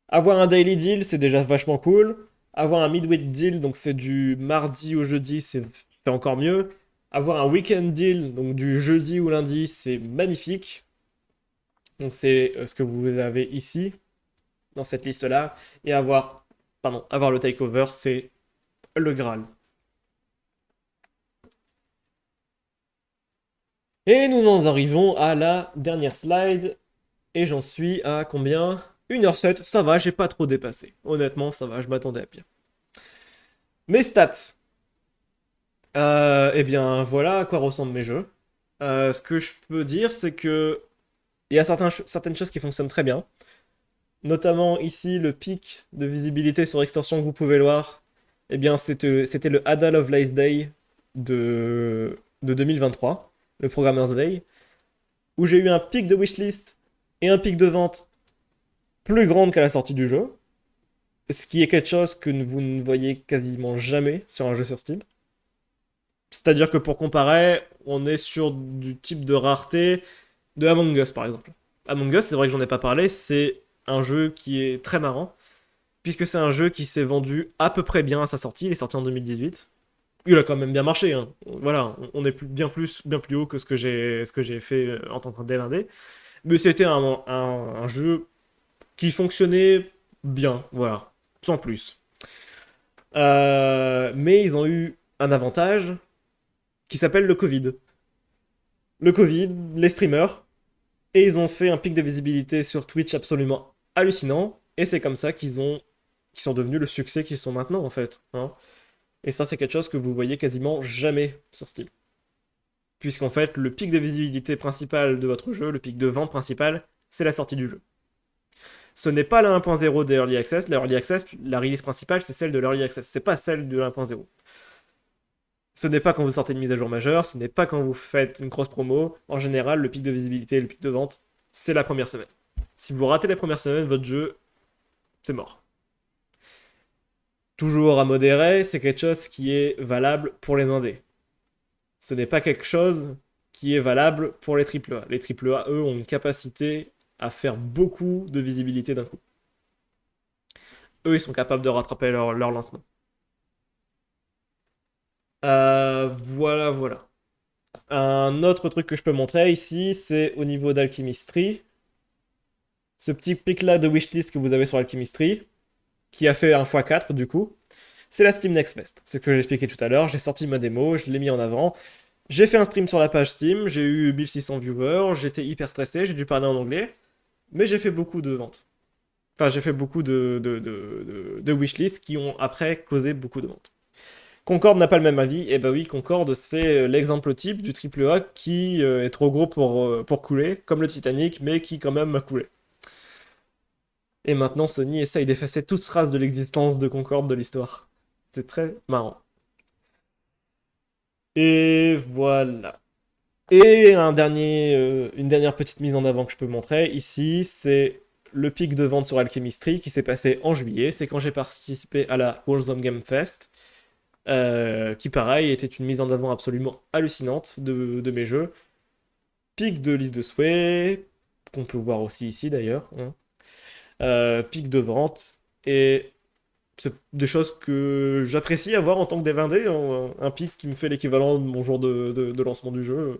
Avoir un daily deal, c'est déjà vachement cool. Avoir un midweek deal, donc c'est du mardi au jeudi, c'est encore mieux. Avoir un weekend deal, donc du jeudi ou lundi, c'est magnifique. Donc c'est ce que vous avez ici, dans cette liste-là. Et avoir le takeover, c'est le Graal. Et nous en arrivons à la dernière slide. Et j'en suis à combien? 1h07, ça va, j'ai pas trop dépassé. Honnêtement, ça va, je m'attendais à pire. Mes stats. Eh bien, voilà à quoi ressemblent mes jeux. Ce que je peux dire, c'est que il y a certaines choses qui fonctionnent très bien. Notamment ici, le pic de visibilité sur extension que vous pouvez le voir. Eh bien, c'était le Ada Lovelace Day de 2023, le Programmer's Day, où j'ai eu un pic de wishlist et un pic de vente plus grande qu'à la sortie du jeu. Ce qui est quelque chose que vous ne voyez quasiment jamais sur un jeu sur Steam. C'est-à-dire que pour comparer, on est sur du type de rareté de Among Us par exemple. Among Us, c'est vrai que j'en ai pas parlé, c'est un jeu qui est très marrant, puisque c'est un jeu qui s'est vendu à peu près bien à sa sortie, il est sorti en 2018. Il a quand même bien marché, hein. Voilà, on est bien plus haut que ce que j'ai fait en tant que dev indé. Mais c'était un jeu qui fonctionnait bien, voilà, sans plus. Mais ils ont eu un avantage qui s'appelle le Covid. Le Covid, les streamers, et ils ont fait un pic de visibilité sur Twitch absolument hallucinant, et c'est comme ça qu'ils sont devenus le succès qu'ils sont maintenant en fait, hein. Et ça, c'est quelque chose que vous voyez quasiment jamais sur Steam. Puisqu'en fait, le pic de visibilité principal de votre jeu, le pic de vente principal, c'est la sortie du jeu. Ce n'est pas la 1.0 des Early Access. La Early Access, la release principale, c'est celle de l'Early Access. C'est pas celle de 1.0. Ce n'est pas quand vous sortez une mise à jour majeure, ce n'est pas quand vous faites une grosse promo. En général, le pic de visibilité et le pic de vente, c'est la première semaine. Si vous ratez la première semaine, votre jeu, c'est mort. Toujours à modérer, c'est quelque chose qui est valable pour les indés. Ce n'est pas quelque chose qui est valable pour les AAA. Les AAA, eux, ont une capacité à faire beaucoup de visibilité d'un coup. Eux, ils sont capables de rattraper leur lancement. Voilà, voilà. Un autre truc que je peux montrer ici, c'est au niveau d'Alchemistry. Ce petit pic là de wishlist que vous avez sur Alchemistry, qui a fait un x4 du coup. C'est la Steam Next Fest. C'est ce que j'ai expliqué tout à l'heure. J'ai sorti ma démo, je l'ai mis en avant. J'ai fait un stream sur la page Steam, j'ai eu 1600 viewers, j'étais hyper stressé, j'ai dû parler en anglais, mais j'ai fait beaucoup de ventes. Enfin, j'ai fait beaucoup de wishlists qui ont après causé beaucoup de ventes. Concorde n'a pas le même avis. Et bah oui, Concorde, c'est l'exemple type du triple A qui est trop gros pour couler, comme le Titanic, mais qui quand même a coulé. Et maintenant, Sony essaye d'effacer toute trace de l'existence de Concorde de l'histoire. C'est très marrant. Et voilà. Et une dernière petite mise en avant que je peux montrer ici, c'est le pic de vente sur Alchemistry qui s'est passé en juillet. C'est quand j'ai participé à la Warzone Game Fest, qui pareil était une mise en avant absolument hallucinante de mes jeux. Pic de liste de souhaits, qu'on peut voir aussi ici d'ailleurs, hein. Pic de vente, et c'est des choses que j'apprécie avoir en tant que dev indé, un pic qui me fait l'équivalent de mon jour de lancement du jeu.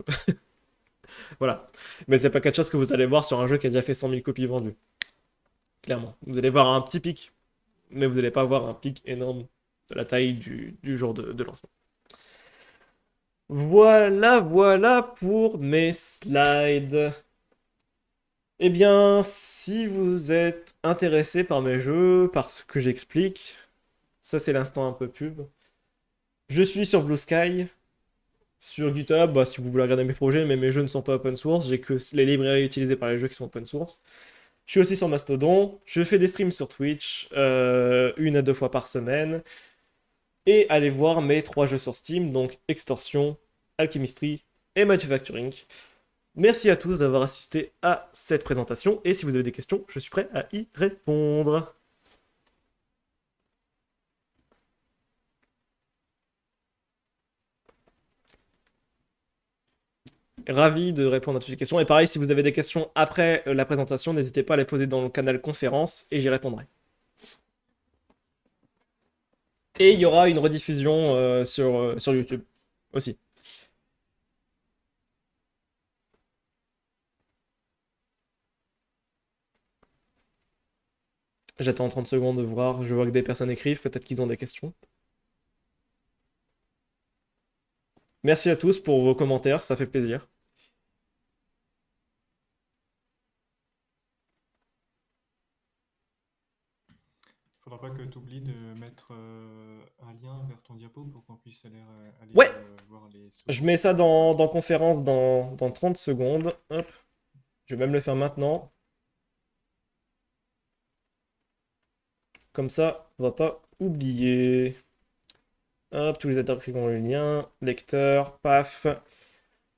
Voilà. Mais c'est pas quelque chose que vous allez voir sur un jeu qui a déjà fait 100 000 copies vendues. Clairement. Vous allez voir un petit pic, mais vous n'allez pas voir un pic énorme de la taille du jour de lancement. Voilà, voilà pour mes slides. Eh bien, si vous êtes intéressé par mes jeux, par ce que j'explique, ça c'est l'instant un peu pub. Je suis sur Blue Sky, sur GitHub, bah, si vous voulez regarder mes projets, mais mes jeux ne sont pas open source, j'ai que les librairies utilisées par les jeux qui sont open source. Je suis aussi sur Mastodon, je fais des streams sur Twitch, 1 à 2 fois par semaine, et allez voir mes 3 jeux sur Steam, donc Extortion, Alchemistry et Manufacturing. Merci à tous d'avoir assisté à cette présentation, et si vous avez des questions, je suis prêt à y répondre. Ravi de répondre à toutes les questions. Et pareil, si vous avez des questions après la présentation, n'hésitez pas à les poser dans le canal conférence et j'y répondrai. Et il y aura une rediffusion sur YouTube aussi. J'attends 30 secondes de voir. Je vois que des personnes écrivent. Peut-être qu'ils ont des questions. Merci à tous pour vos commentaires. Ça fait plaisir. Faudra pas que tu oublies de mettre un lien vers ton diapo pour qu'on puisse aller Ouais, voir les je sous. mets ça dans conférence dans 30 secondes. Hop. Je vais même le faire maintenant. Comme ça, on va pas oublier. Hop, tous les adaptateurs qui ont le lien. Lecteur, paf.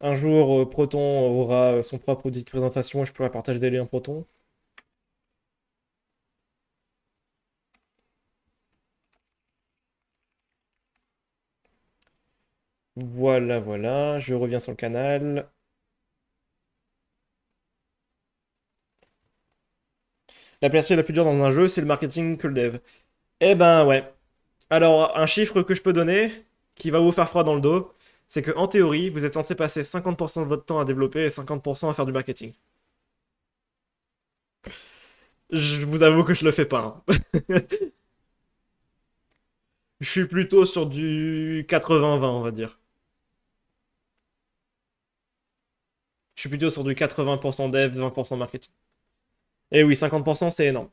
Un jour, Proton aura son propre outil de présentation et je pourrai partager des liens Proton. Voilà, voilà. Je reviens sur le canal. La partie la plus dure dans un jeu, c'est le marketing que le dev. Eh ben ouais. Alors, un chiffre que je peux donner, qui va vous faire froid dans le dos, c'est que en théorie, vous êtes censé passer 50% de votre temps à développer et 50% à faire du marketing. Je vous avoue que je le fais pas, hein. Je suis plutôt sur du 80-20, on va dire. Je suis plutôt sur du 80% dev, 20% marketing. Et oui, 50% c'est énorme.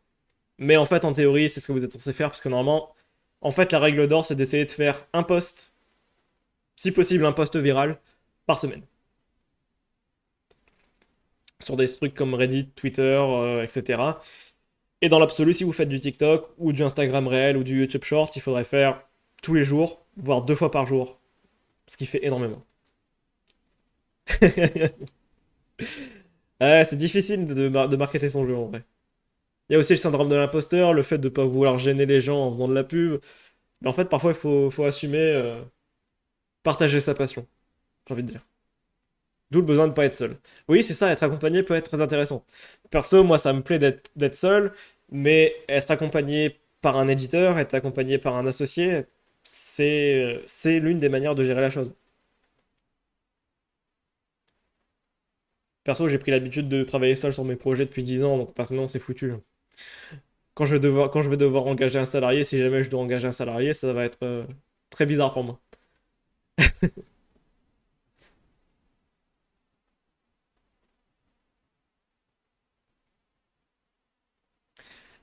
Mais en fait, en théorie, c'est ce que vous êtes censé faire, parce que normalement, en fait, la règle d'or, c'est d'essayer de faire un post, si possible un post viral, par semaine. Sur des trucs comme Reddit, Twitter, etc. Et dans l'absolu, si vous faites du TikTok, ou du Instagram réel, ou du YouTube Short, il faudrait faire tous les jours, voire 2 fois par jour. Ce qui fait énormément. Ouais, c'est difficile de marketer son jeu en vrai. Il y a aussi le syndrome de l'imposteur, le fait de ne pas vouloir gêner les gens en faisant de la pub. Mais en fait, parfois, il faut assumer, partager sa passion, j'ai envie de dire. D'où le besoin de ne pas être seul. Oui, c'est ça, être accompagné peut être très intéressant. Perso, moi, ça me plaît d'être seul, mais être accompagné par un éditeur, être accompagné par un associé, c'est l'une des manières de gérer la chose. Perso, j'ai pris l'habitude de travailler seul sur mes projets depuis 10 ans, donc maintenant, c'est foutu. quand je vais devoir engager un salarié, si jamais je dois engager un salarié, ça va être très bizarre pour moi.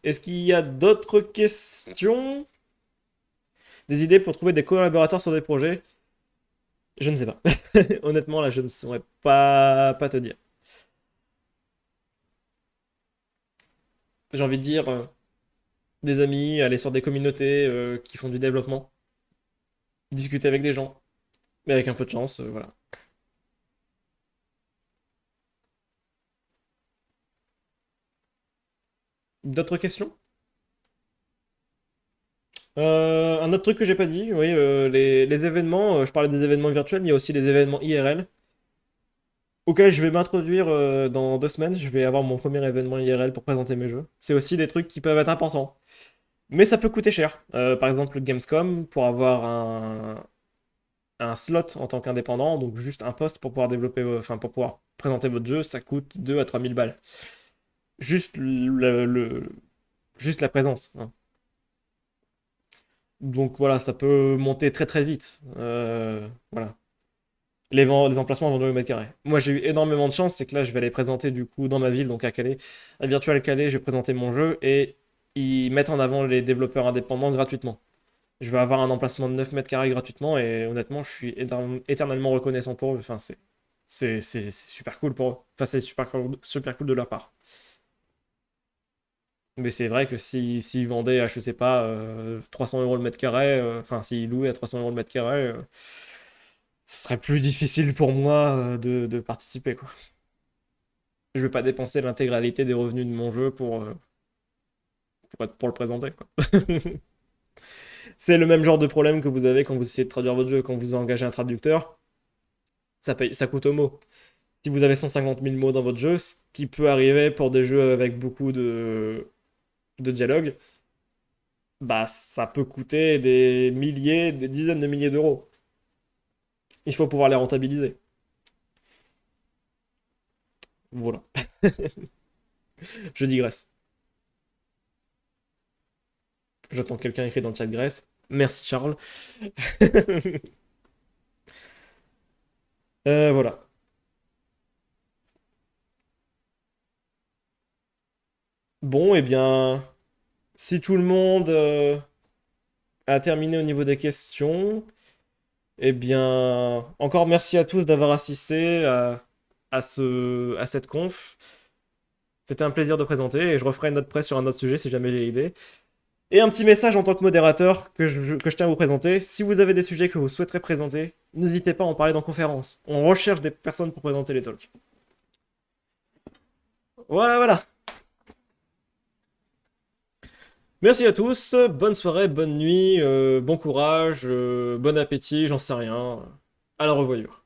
Est-ce qu'il y a d'autres questions? Des idées pour trouver des collaborateurs sur des projets? Je ne sais pas. Honnêtement, là, je ne saurais pas te dire. J'ai envie de dire des amis, aller sur des communautés qui font du développement, discuter avec des gens, mais avec un peu de chance, voilà. D'autres questions? Un autre truc que j'ai pas dit, oui, les événements, je parlais des événements virtuels, mais il y a aussi des événements IRL, auxquels je vais m'introduire dans 2 semaines. Je vais avoir mon premier événement IRL pour présenter mes jeux. C'est aussi des trucs qui peuvent être importants. Mais ça peut coûter cher. Par exemple, le Gamescom, pour avoir un slot en tant qu'indépendant, donc juste un poste pour pouvoir développer, enfin pour pouvoir présenter votre jeu, ça coûte 2 à 3 000 balles. Juste juste la présence, hein. Donc voilà, ça peut monter très très vite. Voilà. Les emplacements vendus au mètre carré. Moi, j'ai eu énormément de chance, c'est que là, je vais aller présenter du coup dans ma ville, donc à Calais. À Virtual Calais, je vais présenter mon jeu et ils mettent en avant les développeurs indépendants gratuitement. Je vais avoir un emplacement de 9 mètres carrés gratuitement et honnêtement, je suis éternellement reconnaissant pour eux. Enfin, c'est super cool pour eux. Enfin, c'est super cool de leur part. Mais c'est vrai que si, s'ils vendaient à, je sais pas, 300 euros le mètre carré, enfin, s'ils louaient à 300 euros le mètre carré, ce serait plus difficile pour moi de participer, quoi. Je vais pas dépenser l'intégralité des revenus de mon jeu pour le présenter, quoi. C'est le même genre de problème que vous avez quand vous essayez de traduire votre jeu. Quand vous engagez un traducteur, ça paye, ça coûte au mot. Si vous avez 150 000 mots dans votre jeu, ce qui peut arriver pour des jeux avec beaucoup de dialogue, bah ça peut coûter des milliers, des dizaines de milliers d'euros. Il faut pouvoir les rentabiliser. Voilà. Je digresse. J'attends que quelqu'un écrit dans le chat Grèce. Merci Charles. Voilà. Bon, eh bien, si tout le monde a terminé au niveau des questions, eh bien, encore merci à tous d'avoir assisté à cette conf. C'était un plaisir de présenter et je referai une note presse sur un autre sujet si jamais j'ai l'idée. Et un petit message en tant que modérateur que je tiens à vous présenter. Si vous avez des sujets que vous souhaiterez présenter, n'hésitez pas à en parler dans conférence. On recherche des personnes pour présenter les talks. Voilà, voilà. Merci à tous. Bonne soirée, bonne nuit, bon courage, bon appétit, j'en sais rien. À la revoyure.